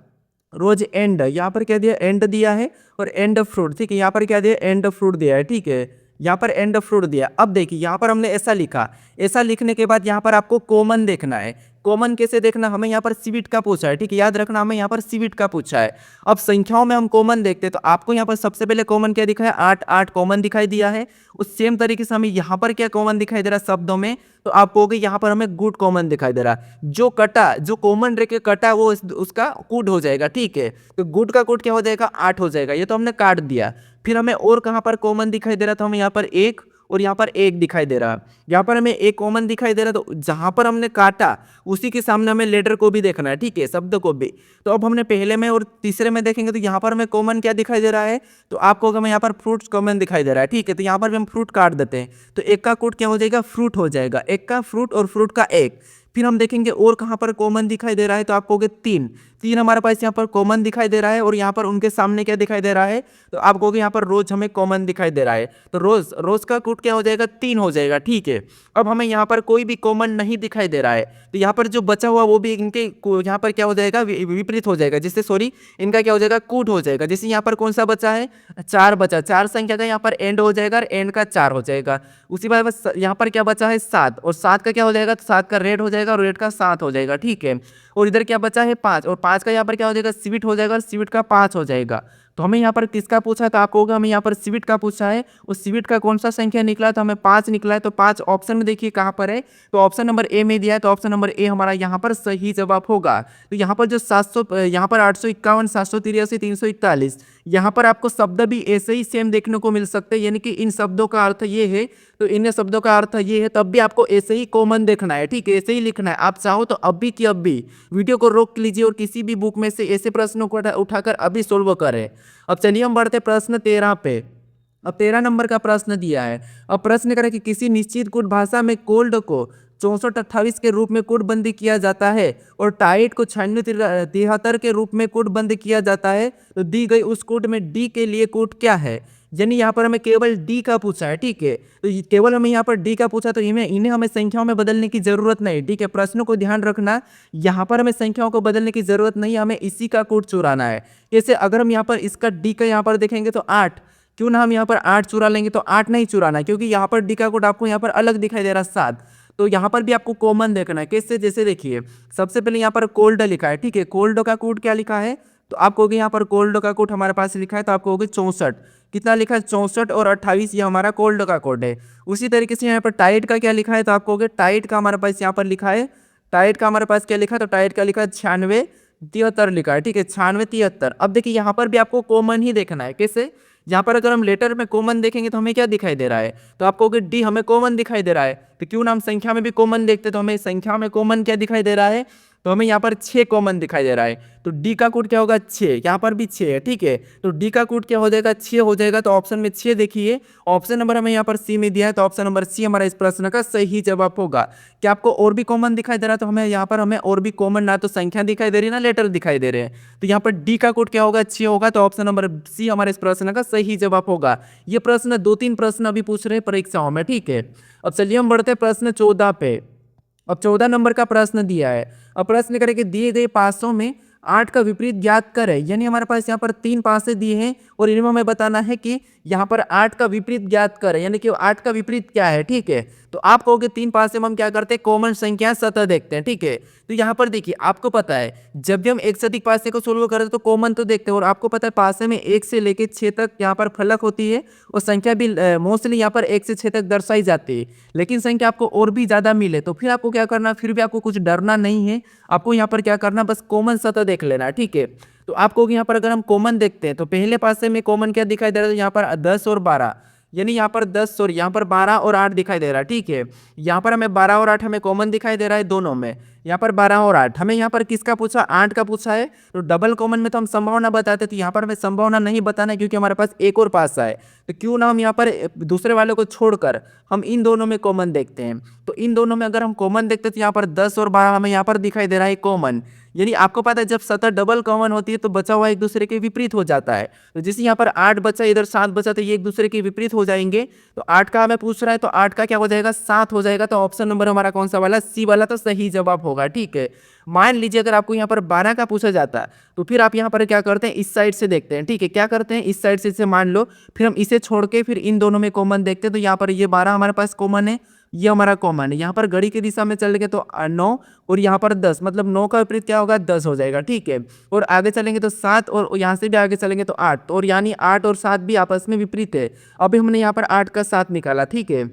रोज एंड, यहाँ पर क्या दिया, एंड दिया है और एंड फ्रूट, ठीक है, यहाँ पर क्या दिया, एंड फ्रूट दिया है, ठीक है, यहाँ पर एंड फ्रूट दिया। अब देखिए यहाँ पर हमने ऐसा लिखा, ऐसा लिखने के बाद यहाँ पर आपको कॉमन देखना है। कॉमन कैसे देखना, हमें यहाँ पर सीविट का पूछा है, ठीक है, याद रखना हमें यहाँ पर सीविट का पूछा है। अब संख्याओं में हम कॉमन देखते हैं, तो आपको यहाँ पर सबसे पहले कॉमन क्या दिखा है, 8 8 कॉमन दिखाई दिया है। उस सेम तरीके से हमें यहाँ पर क्या कॉमन दिखाई दे रहा है शब्दों में, तो आप कहोगे यहाँ पर हमें गुड कॉमन दिखाई दे रहा है। जो कटा, जो कॉमन रह के कटा वो उसका कूड हो जाएगा, ठीक है। तो गुड का कूड क्या हो जाएगा, 8 हो जाएगा, ये तो हमने काट दिया। फिर हमें और कहाँ पर कॉमन दिखाई दे रहा था, हमें यहाँ पर 1 और यहाँ पर 1 दिखाई दे रहा, यहाँ पर हमें 1 कॉमन दिखाई दे रहा, तो जहाँ पर हमने काटा उसी के सामने हमें लेटर को भी देखना है, ठीक है, शब्द को भी। तो अब हमने पहले में और तीसरे में देखेंगे, तो यहाँ पर हमें कॉमन क्या दिखाई दे रहा है, तो आपको हमें यहाँ पर फ्रूट्स कॉमन दिखाई दे रहा है, ठीक है। तो यहाँ पर भी हम फ्रूट काट देते हैं, तो 1 का कूट क्या हो जाएगा, फ्रूट हो जाएगा, 1 का फ्रूट और फ्रूट का 1। फिर हम देखेंगे और कहाँ पर कॉमन दिखाई दे रहा है, तो आप कहोगे 3 हमारे पास यहाँ पर कॉमन दिखाई दे रहा है। और यहाँ पर उनके सामने क्या दिखाई दे रहा है, तो आप कहोगे यहाँ पर रोज हमें कॉमन दिखाई दे रहा है, तो रोज का कूट क्या हो जाएगा, 3 हो जाएगा, ठीक है। अब हमें यहाँ पर कोई भी कॉमन नहीं दिखाई दे रहा है, तो यहाँ पर जो बचा हुआ वो भी इनके यहाँ पर क्या हो जाएगा, विपरीत हो जाएगा, जिससे सॉरी इनका क्या हो जाएगा, कूट हो जाएगा। जैसे यहाँ पर कौन सा बचा है, 4 बचा, 4 संख्या का यहाँ पर एंड हो जाएगा और एंड का 4 हो जाएगा। उसी बात बस यहाँ पर क्या बचा है, 7, और 7 का क्या हो जाएगा, 7 का रेड हो जाएगा और रेड का 7 हो जाएगा, ठीक है। और इधर क्या बचा है, 5, और 5 का यहाँ पर क्या हो जाएगा, स्वीट हो जाएगा और स्वीट का 5 हो जाएगा। तो हमें यहाँ पर किसका पूछा, तो आपको होगा हमें यहाँ पर स्वीट का पूछा है, उस स्वीट का कौन सा संख्या निकला, तो हमें 5 निकला है। तो 5 ऑप्शन में देखिए कहाँ पर है, तो ऑप्शन नंबर ए में दिया है, तो ऑप्शन नंबर ए हमारा यहाँ पर सही जवाब होगा। तो यहाँ पर जो 700, यहाँ पर 851, 783, 341, यहाँ पर आपको शब्द भी ऐसे ही सेम देखने को मिल सकते हैं, यानी कि इन शब्दों का अर्थ ये है तो इन शब्दों का अर्थ ये है, तब भी आपको ऐसे ही कॉमन देखना है, ठीक है, ऐसे ही लिखना है। आप चाहो तो अभी की अभी वीडियो को रोक लीजिए और किसी भी बुक में से ऐसे प्रश्नों को उठाकर अभी सोल्व करें। अब चलिए हम बढ़ते प्रश्न 13 पे। अब 13 नंबर का प्रश्न दिया है। अब प्रश्न करें कि किसी निश्चित कूट भाषा में कोल्ड को 64-28 के रूप में कूटबंदी किया जाता है और टाइट को 96-73 के रूप में कूटबंदी किया जाता है, तो दी गई उस कूट में डी के लिए कूट क्या है। यानी यहाँ पर हमें केवल डी का पूछा है, ठीक है। तो केवल हमें यहाँ पर डी का पूछा, तो इन्हें हमें संख्याओं में बदलने की जरूरत नहीं, ठीक है। प्रश्नों को ध्यान रखना, यहाँ पर हमें संख्याओं को बदलने की जरूरत नहीं, हमें इसी का कूट चुराना है। जैसे अगर हम यहाँ पर इसका डी का यहाँ पर देखेंगे तो 8, क्यों ना हम यहाँ पर 8 चुरा लेंगे, तो 8 नहीं चुराना, क्योंकि यहाँ पर डी का कोड आपको यहाँ पर अलग दिखाई दे रहा है 7। तो यहाँ पर भी आपको कॉमन देखना है। कैसे, जैसे देखिए सबसे पहले यहाँ पर कोल्ड लिखा है, ठीक है। कोल्ड का कोड क्या लिखा है, तो आप कहोगे यहाँ पर कोल्ड का कोड हमारे पास लिखा है, तो आप कहोगे 64। कितना लिखा है, 64 और 28, ये हमारा कोल्ड का कोड है। उसी तरीके से यहाँ पर टाइट का क्या लिखा है, तो आप कहोगे टाइट का हमारे पास यहाँ पर लिखा है, टाइट का हमारे पास क्या लिखा है, तो टाइट का लिखा है 96-73 लिखा है, ठीक है, 96-73। अब देखिए यहाँ पर भी आपको कॉमन ही देखना है। कैसे, यहाँ पर अगर हम लेटर में कॉमन देखेंगे तो हमें क्या दिखाई दे रहा है, तो आप कहोगे डी हमें कॉमन दिखाई दे रहा है। तो क्यों ना हम संख्या में भी कॉमन देखते, तो हमें संख्या में कॉमन क्या दिखाई दे रहा है, तो हमें यहाँ पर 6 कॉमन दिखाई दे रहा है। तो डी का कोड क्या होगा, 6, यहाँ पर भी 6 है, ठीक है। तो डी का कोड क्या हो जाएगा, 6 हो जाएगा। तो ऑप्शन में 6 देखिए, ऑप्शन नंबर हमें यहाँ पर सी में दिया है, तो ऑप्शन नंबर सी हमारा इस प्रश्न का सही जवाब होगा। क्या आपको और भी कॉमन दिखाई दे रहा है, तो हमें यहाँ पर हमें और भी कॉमन, ना तो संख्या दिखाई दे रही ना लेटर दिखाई दे रहे हैं, तो यहाँ पर डी का कोड क्या होगा, 6 होगा। तो ऑप्शन नंबर सी हमारे इस प्रश्न का सही जवाब होगा। ये प्रश्न 2-3 प्रश्न अभी पूछ रहे हैं परीक्षाओं में, ठीक है। अब चलिए हम बढ़ते हैं प्रश्न 14 पे। अब 14 नंबर का प्रश्न दिया है। अब प्रश्न करें कि दिए गए पासों में 8 का विपरीत ज्ञात करें। यानी हमारे पास यहाँ पर 3 पासे दिए हैं और इनमें हमें बताना है कि यहाँ पर 8 का विपरीत ज्ञात करें, यानी कि 8 का विपरीत क्या है, ठीक है। तो आप कहोगे 3 पासे में हम क्या करते हैं, कॉमन संख्या सतह देखते हैं, ठीक है। तो यहाँ पर देखिए आपको पता है जब भी हम एक से अधिक पासे को सोल्व करते हैं तो कॉमन तो देखते हैं, और आपको पता है पासे में 1 से लेकर 6 तक यहाँ पर फलक होती है, और संख्या भी मोस्टली यहाँ पर 1 से 6 तक दर्शाई जाती है। लेकिन संख्या आपको और भी ज़्यादा मिले तो फिर आपको क्या करना, फिर भी आपको कुछ डरना नहीं है, आपको यहाँ पर क्या करना, बस कॉमन सतह देख लेना, ठीक है। तो आपको यहाँ पर अगर हम कॉमन देखते हैं तो पहले पासे में कॉमन क्या दिखाई दे रहा है, यहाँ पर 10 और 12, यानी यहाँ पर 10 और यहाँ पर 12 और 8 दिखाई दे रहा है, ठीक है। यहाँ पर हमें 12 और 8 हमें कॉमन दिखाई दे रहा है दोनों में, यहाँ पर 12 और 8। हमें यहाँ पर किसका पूछा, 8 का पूछा है। तो डबल कॉमन में तो हम संभावना बताते, तो यहाँ पर हमें संभावना नहीं बताना है क्योंकि हमारे पास एक और पासा है। तो क्यों ना हम यहाँ पर दूसरे वाले को छोड़कर हम इन दोनों में कॉमन देखते हैं। तो इन दोनों में अगर हम कॉमन देखते हैं तो यहाँ पर 10 और 12 हमें यहाँ पर दिखाई दे रहा है कॉमन। यानी आपको पता है जब सतह डबल कॉमन होती है तो बचा हुआ एक दूसरे के विपरीत हो जाता है। तो जैसे यहाँ पर 8 बचा, इधर 7 बचा, तो ये एक दूसरे के विपरीत हो जाएंगे। तो 8 का हमें पूछ रहा है तो 8 का क्या हो जाएगा, 7 हो जाएगा। तो ऑप्शन नंबर हमारा कौन सा वाला, सी वाला, तो सही जवाब होगा, ठीक है। मान लीजिए अगर आपको यहाँ पर 12 का पूछा जाता तो फिर आप यहाँ पर क्या करते हैं, इस साइड से देखते हैं, ठीक है। क्या करते हैं, इस साइड से इसे मान लो, फिर हम इसे छोड़ के फिर इन दोनों में कॉमन देखते हैं। तो यहाँ पर ये 12 हमारे पास कॉमन है, ये हमारा कॉमन है। यहाँ पर घड़ी की दिशा में चलेंगे तो 9 और यहाँ पर 10, मतलब 9 का विपरीत क्या होगा, 10 हो जाएगा, ठीक है। और आगे चलेंगे तो 7 और यहाँ से भी आगे चलेंगे तो 8, और यानी 8 और 7 भी आपस में विपरीत है। अभी हमने यहाँ पर 8 का 7 निकाला, ठीक है।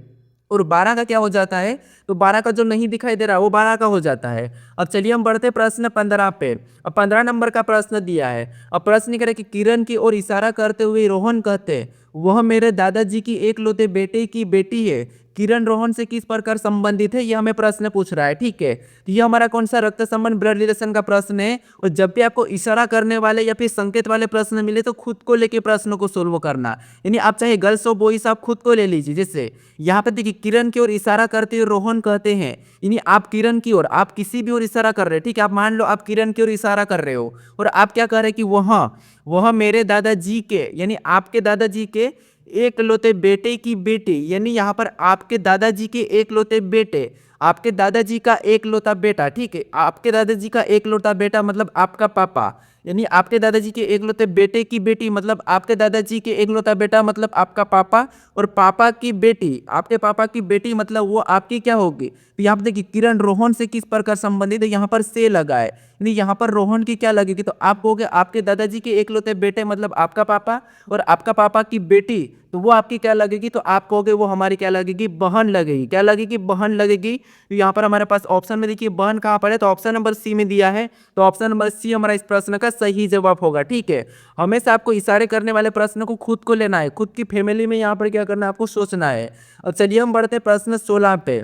और 12 का क्या हो जाता है, तो 12 का जो नहीं दिखाई दे रहा वो 12 का हो जाता है। अब चलिए हम बढ़ते प्रश्न 15 पे। अब 15 नंबर का प्रश्न दिया है। अब प्रश्न करें कि किरण की ओर इशारा करते हुए रोहन कहते, वह मेरे दादाजी की एकलौते बेटे की बेटी है। किरण रोहन से किस प्रकार संबंधित है, यह हमें प्रश्न पूछ रहा है, ठीक है। तो ये हमारा कौन सा रक्त संबंध, ब्लड रिलेशन का प्रश्न है। और जब भी आपको इशारा करने वाले या फिर संकेत वाले प्रश्न मिले तो खुद को लेके प्रश्नों को सोल्व करना। यानी आप चाहे गर्ल्स हो बॉयज, आप खुद को ले लीजिए। जैसे यहाँ पे देखिए किरण की ओर इशारा करते हुए रोहन कहते हैं, यानी आप किरण की ओर, आप किसी भी ओर इशारा कर रहे हैं, ठीक है। आप मान लो आप किरण की ओर इशारा कर रहे हो और आप क्या कह रहे हैं कि वह मेरे दादाजी के, यानी आपके दादाजी के एकलौते बेटे की बेटी, यानी यहाँ पर आपके दादाजी के एकलौते बेटे, आपके दादाजी का एकलौता बेटा, ठीक है। आपके दादाजी का एकलौता बेटा मतलब आपका पापा, यानी आपके दादाजी के एकलौते बेटे की बेटी मतलब आपके दादाजी के एकलौता बेटा मतलब आपका पापा, और पापा की बेटी, आपके पापा की बेटी मतलब वो आपकी क्या होगी। तो यहाँ पर देखिए किरण रोहन से किस प्रकार संबंधित है, यहाँ पर से लगा है, यानी यहाँ पर रोहन की क्या लगेगी, तो आप कहोगे आपके दादाजी के एकलौते बेटे मतलब आपका पापा, और आपका पापा की बेटी तो वो आपकी क्या लगेगी, तो आप कहोगे वो हमारी क्या लगेगी, बहन लगेगी। क्या लगेगी, बहन लगेगी। तो यहाँ पर हमारे पास ऑप्शन में देखिए बहन कहाँ पर है, तो ऑप्शन नंबर सी में दिया है। तो ऑप्शन नंबर सी हमारा इस प्रश्न का सही जवाब होगा, ठीक है। हमेशा आपको इशारे करने वाले प्रश्न को खुद को लेना है, खुद की फैमिली में यहाँ पर क्या करना है, आपको सोचना है। अब चलिए हम बढ़ते हैं प्रश्न 16 पे।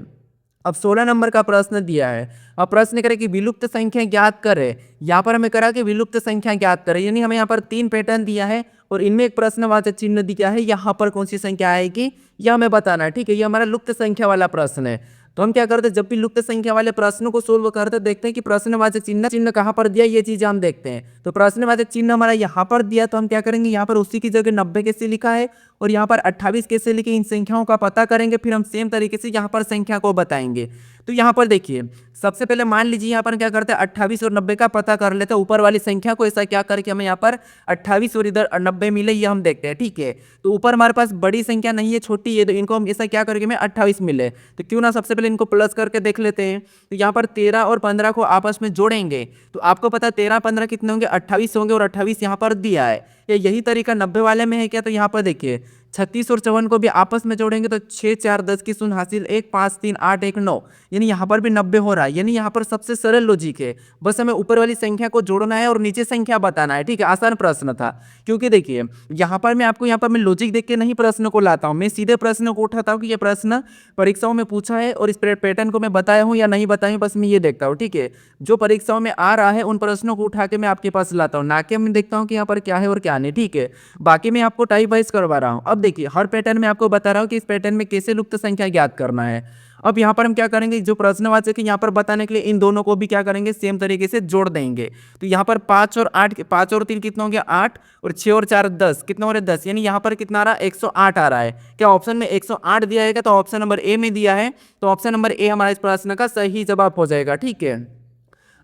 अब 16 नंबर का प्रश्न दिया है। अब प्रश्न करे कि विलुप्त संख्या ज्ञात करें। यहाँ पर हमें करा कि विलुप्त संख्या ज्ञात करें, यानी हमें यहाँ पर 3 पैटर्न दिया है और इनमें एक प्रश्नवाचक चिन्ह दिया है। यहाँ पर कौन सी संख्या आएगी यह हमें बताना है, ठीक है। ये हमारा लुप्त संख्या वाला प्रश्न है। तो हम क्या करते हैं, जब भी लुप्त संख्या वाले प्रश्नों को सोल्व करते देखते हैं कि प्रश्नवाचक चिन्ह चिन्ह कहाँ पर दिया, ये चीज़ हम देखते हैं। तो प्रश्नवाचक चिन्ह हमारा यहाँ पर दिया, तो हम क्या करेंगे, यहाँ पर उसी की जगह 90 कैसे लिखा है और यहाँ पर 28 कैसे लिखे, इन संख्याओं का पता करेंगे, फिर हम सेम तरीके से यहाँ पर संख्या को बताएंगे। तो यहाँ पर देखिए, सबसे पहले मान लीजिए यहाँ पर क्या करते हैं, 28 और 90 का पता कर लेते हैं ऊपर वाली संख्या को। ऐसा क्या करके हमें यहाँ पर 28 और इधर 90 मिले, ये हम देखते हैं, ठीक है। तो ऊपर हमारे पास बड़ी संख्या नहीं है, छोटी है, तो इनको हम ऐसा क्या करके हमें 28 मिले, तो क्यों ना सबसे पहले इनको प्लस करके देख लेते हैं। तो यहाँ पर 13 और 15 को आपस में जोड़ेंगे, तो आपको पता 13 15 कितने होंगे, 28 होंगे, और 28 यहाँ पर दिया है। यही तरीका 90 वाले में है क्या, तो यहाँ पर देखिए 36 और 54 को भी आपस में जोड़ेंगे, तो 6 4 10 की शून्य हासिल 1 5 3 8 1 9, यानी यहाँ पर भी 90 हो रहा है। यानी यहाँ पर सबसे सरल लॉजिक है, बस हमें ऊपर वाली संख्या को जोड़ना है और नीचे संख्या बताना है, ठीक है। आसान प्रश्न था, क्योंकि देखिए यहाँ पर मैं आपको यहाँ पर मैं लॉजिक देख के नहीं प्रश्न को लाता हूँ, मैं सीधे प्रश्न को उठाता हूँ कि ये प्रश्न परीक्षाओं में पूछा है और इस पैटर्न को मैं बताया हूँ या नहीं बताया हूँ, बस मैं ये देखता हूँ, ठीक है। जो परीक्षाओं में आ रहा है उन प्रश्नों को उठा के मैं आपके पास लाता हूँ, ना कि मैं देखता हूँ कि यहाँ पर क्या है और क्या नहीं, ठीक है। बाकी मैं आपको टाइप वाइज करवा रहा हूँ। अब देखिए हर पैटर्न में आपको बता रहा हूँ कि इस पैटर्न में कैसे लुप्त संख्या ज्ञात करना है। अब यहाँ पर हम क्या करेंगे, जो प्रश्नवाचक है यहाँ पर बताने के लिए इन दोनों को भी क्या करेंगे, सेम तरीके से जोड़ देंगे। तो यहाँ पर 5 और 8, 5 और 3 कितना हो गया 8, और 6 और 4 10, कितना हो रहा है 10, यानी यहाँ पर कितना आ रहा है 108 आ रहा है। क्या ऑप्शन में 108 दिया है, तो ऑप्शन नंबर ए में दिया है, तो ऑप्शन नंबर ए हमारा इस प्रश्न का सही जवाब हो जाएगा, ठीक है।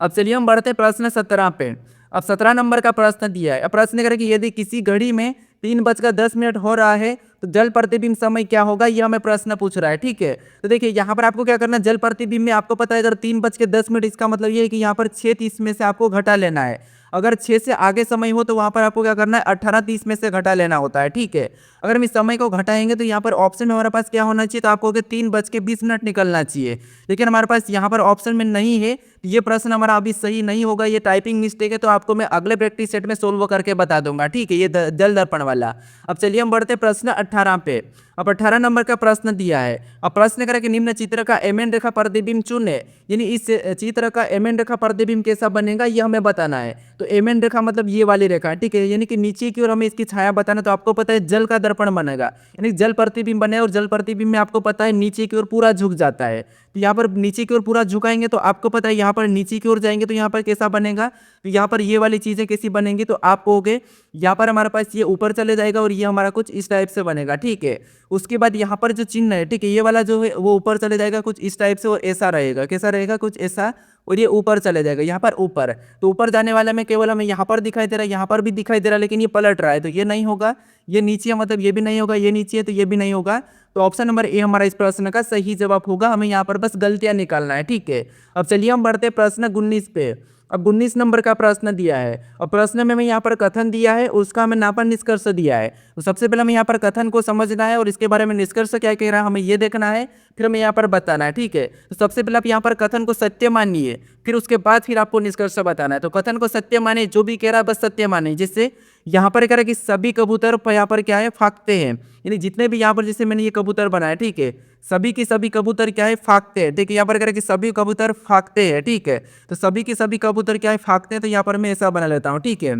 अब चलिए हम बढ़ते प्रश्न 17 पे। अब 17 नंबर का प्रश्न दिया है। अब प्रश्न करें कि यदि किसी घड़ी में 3:10 हो रहा है तो जल प्रतिबिंब समय क्या होगा, यह हमें प्रश्न पूछ रहा है, ठीक है। तो देखिए यहाँ पर आपको क्या करना है, जल प्रतिबिंब में आपको पता है अगर 3:10, इसका मतलब ये है कि यहाँ पर 6:30 में से आपको घटा लेना है। अगर 6 से आगे समय हो तो वहाँ पर आपको क्या करना है, 18:30 में से घटा लेना होता है, ठीक है। अगर हम इस समय को घटाएंगे तो यहाँ पर ऑप्शन में हमारे पास क्या होना चाहिए, तो आपको 3:20 निकलना चाहिए, लेकिन हमारे पास यहाँ पर ऑप्शन में नहीं है। ये प्रश्न हमारा अभी सही नहीं होगा, ये टाइपिंग मिस्टेक है, तो आपको मैं अगले प्रैक्टिस सेट में सोल्व करके बता दूंगा, ठीक है। ये जल दर्पण वाला। अब चलिए हम बढ़ते प्रश्न 18 पे। अब 18 नंबर का प्रश्न दिया है। अब प्रश्न करें कि निम्न चित्र का एम एन रेखा प्रतिबिंब चुने, यानी इस चित्र का एम एन रेखा प्रतिबिंब कैसा बनेगा ये हमें बताना है। तो एम एन रेखा मतलब ये वाली रेखा, ठीक है, यानी कि नीचे की ओर हमें इसकी छाया बताना। तो आपको पता है जल का दर्पण बनेगा, यानी जल प्रतिबिंब बने, और जल प्रतिबिंब में आपको पता है नीचे की ओर पूरा झुक जाता है। तो यहाँ पर नीचे की ओर पूरा झुकाएंगे तो आपको पता है यहाँ पर नीचे की ओर जाएंगे तो यहाँ पर कैसा बनेगा, तो यहाँ पर ये वाली चीजें कैसी बनेंगी, तो आप कहोगे यहाँ पर हमारे पास ये ऊपर चले जाएगा और ये हमारा कुछ इस टाइप से बनेगा, ठीक है। उसके बाद यहाँ पर जो चिन्ह है, ठीक है, ये वाला जो है वो ऊपर चले जाएगा कुछ इस टाइप से, और ऐसा रहेगा, कैसा रहेगा, कुछ ऐसा, और ये ऊपर चले जाएगा यहाँ पर ऊपर। तो ऊपर जाने वाला में केवल हमें यहाँ पर दिखाई दे रहा है, यहाँ पर भी दिखाई दे रहा है, लेकिन ये पलट रहा है, तो ये नहीं होगा। ये नीचे है, मतलब ये भी नहीं होगा, ये नीचे है तो ये भी नहीं होगा। तो ऑप्शन नंबर ए हमारा इस प्रश्न का सही जवाब होगा। हमें यहाँ पर बस गलतियां निकालना है, ठीक है। अब चलिए हम बढ़ते प्रश्न 19 पे। अब 19 नंबर का प्रश्न दिया है, और प्रश्न में हमें यहाँ पर कथन दिया है, उसका हमें नापन निष्कर्ष दिया है। तो सबसे पहले हमें यहाँ पर कथन को समझना है और इसके बारे में निष्कर्ष क्या कह रहा है हमें ये देखना है, फिर हमें यहाँ पर बताना है, ठीक है। तो सबसे पहले आप यहाँ पर कथन को सत्य मानिए, फिर उसके बाद फिर आपको निष्कर्ष बताना है। तो कथन को सत्य माने, जो भी कह रहा है बस सत्य माने। जिससे यहाँ पर कह रहा है कि सभी कबूतर यहाँ पर क्या है, फाकते हैं, यानी जितने भी यहाँ पर जैसे मैंने ये कबूतर बनाया, ठीक है, सभी की सभी कबूतर क्या है, फाकते हैं, ठीक है। यहाँ पर कह रहा है कि सभी कबूतर फाकते हैं, ठीक है। तो सभी की सभी कबूतर क्या है, फाकते हैं, तो यहाँ पर मैं ऐसा बना लेता हूँ, ठीक है।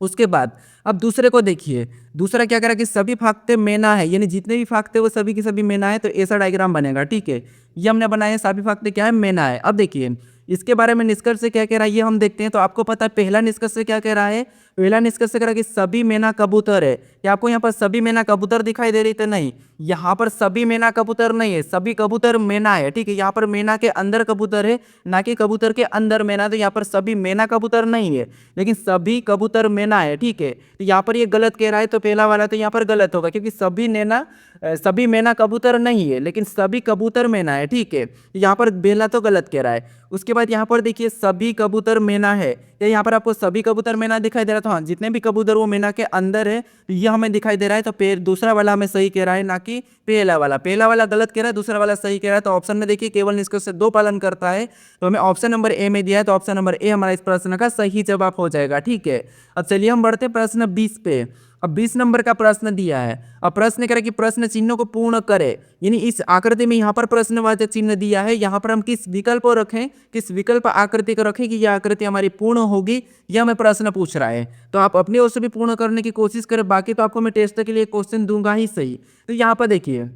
उसके बाद अब दूसरे को देखिए, दूसरा क्या करा कि सभी फाकते मेना है, यानी जितने भी फाकते वो सभी की सभी मेना है, तो ऐसा डायग्राम बनेगा, ठीक है। ये हमने बनाया, सभी फाकते क्या है, मेना है। अब देखिए इसके बारे में निष्कर्ष से क्या कह रहा है ये हम देखते हैं। तो आपको पता है पहला निष्कर्ष से क्या कह रहा है, पहला निष्कर्ष से कह रहा है कि सभी मेना कबूतर है। क्या आपको यहाँ पर सभी मेना कबूतर दिखाई दे रही थे, नहीं, यहाँ पर सभी मेना कबूतर नहीं है, सभी कबूतर मेना है, ठीक है। यहाँ पर मेना के अंदर कबूतर है, ना कि कबूतर के अंदर मेना। तो यहाँ पर सभी मेना कबूतर नहीं है, लेकिन सभी कबूतर मेना है, ठीक है। तो यहाँ पर ये गलत कह रहा है, तो पहला वाला तो यहाँ पर गलत होगा, क्योंकि सभी मेना कबूतर नहीं है, लेकिन सभी कबूतर मेना है, ठीक है। यहाँ पर पहला तो गलत कह रहा है। उसके बाद यहाँ पर देखिए सभी कबूतर मेना है, या यहाँ पर आपको सभी कबूतर मेना दिखाई दे रहा था, हाँ, जितने भी कबूतर वो मेना के अंदर है, तो ये हमें दिखाई दे रहा है। तो दूसरा वाला हमें सही कह रहा है, ना कि पहला वाला गलत कह रहा है, दूसरा वाला सही कह रहा है। तो ऑप्शन में देखिए केवल निष्कर्ष से 2 पालन करता है, तो हमें ऑप्शन नंबर ए में दिया है, तो ऑप्शन नंबर ए हमारा इस प्रश्न का सही जवाब हो जाएगा, ठीक है। अब चलिए हम बढ़ते प्रश्न 20 पे। अब 20 नंबर का प्रश्न दिया है। अब प्रश्न कह रहा है कि प्रश्न चिन्हों को पूर्ण करे, यानी इस आकृति में यहाँ पर प्रश्नवाचक चिन्ह दिया है, यहाँ पर हम किस विकल्प को रखें, किस विकल्प आकृति को रखें कि यह आकृति हमारी पूर्ण होगी, यह हमें प्रश्न पूछ रहा है। तो आप अपनी ओर से भी पूर्ण करने की कोशिश करें, बाकी तो आपको मैं टेस्ट के लिए क्वेश्चन दूंगा ही सही। तो यहाँ पर देखिए,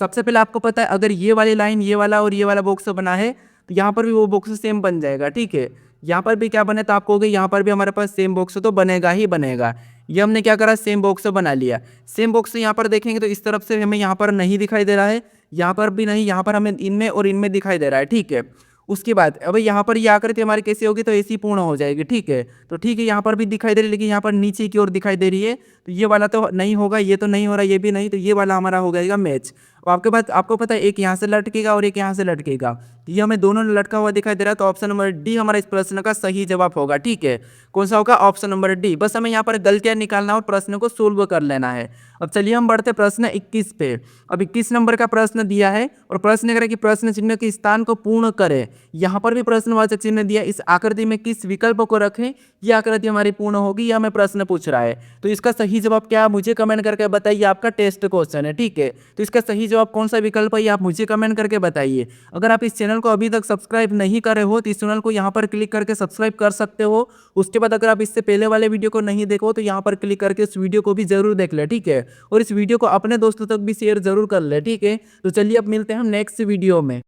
सबसे पहले आपको पता है अगर ये वाली लाइन, ये वाला और ये वाला बॉक्स बना है तो यहाँ पर भी वो बॉक्स सेम बन जाएगा, ठीक है। यहाँ पर भी क्या बने तो आप कहोगे यहाँ पर भी हमारे पास सेम बॉक्स तो बनेगा ही बनेगा। ये हमने क्या करा, सेम बॉक्स बना लिया। सेम बॉक्स यहाँ पर देखेंगे तो इस तरफ से हमें यहाँ पर नहीं दिखाई दे रहा है, यहाँ पर भी नहीं, यहाँ पर हमें इनमें और इनमें दिखाई दे रहा है, ठीक है। उसके बाद अब यहाँ पर ये आकृति हमारी कैसी होगी, तो ऐसी पूर्ण हो जाएगी, ठीक है। तो ठीक है, यहाँ पर भी दिखाई दे रही है, लेकिन यहाँ पर नीचे की ओर दिखाई दे रही है, तो ये वाला तो नहीं होगा, ये तो नहीं हो रहा, ये भी नहीं, तो ये वाला हमारा हो जाएगा मैच। और आपके पास आपको पता है एक यहाँ से लटकेगा और एक यहाँ से लटकेगा, ये हमें दोनों लटका हुआ दिखाई दे रहा है, तो ऑप्शन नंबर डी हमारा इस प्रश्न का सही जवाब होगा, ठीक है। कौन सा होगा, ऑप्शन नंबर डी। बस हमें यहाँ पर गलतियाँ निकालना और प्रश्न को सोल्व कर लेना है। अब चलिए हम बढ़ते प्रश्न 21 पे। अब 21 नंबर का प्रश्न दिया है और प्रश्न करें कि प्रश्न चिन्ह के स्थान को पूर्ण करें। यहाँ पर भी प्रश्नवाचक चिन्ह दिया, इस आकृति में किस विकल्प को रखें, यह आकृति हमारी पूर्ण होगी, यह हमें प्रश्न पूछ रहा है। तो इसका सही जवाब क्या है मुझे कमेंट करके बताइए, आपका टेस्ट क्वेश्चन है, ठीक है। तो इसका सही जवाब कौन सा विकल्प है ये आप मुझे कमेंट करके बताइए। अगर आप इस चैनल को अभी तक सब्सक्राइब नहीं करे हो तो इस चैनल को यहाँ पर क्लिक करके सब्सक्राइब कर सकते हो। उसके बाद अगर आप इससे पहले वाले वीडियो को नहीं देखो तो यहाँ पर क्लिक करके इस वीडियो को भी जरूर देख ले, ठीक है। और इस वीडियो को अपने दोस्तों तक भी शेयर जरूर कर ले, ठीक है। तो चलिए अब मिलते हैं हम नेक्स्ट वीडियो में।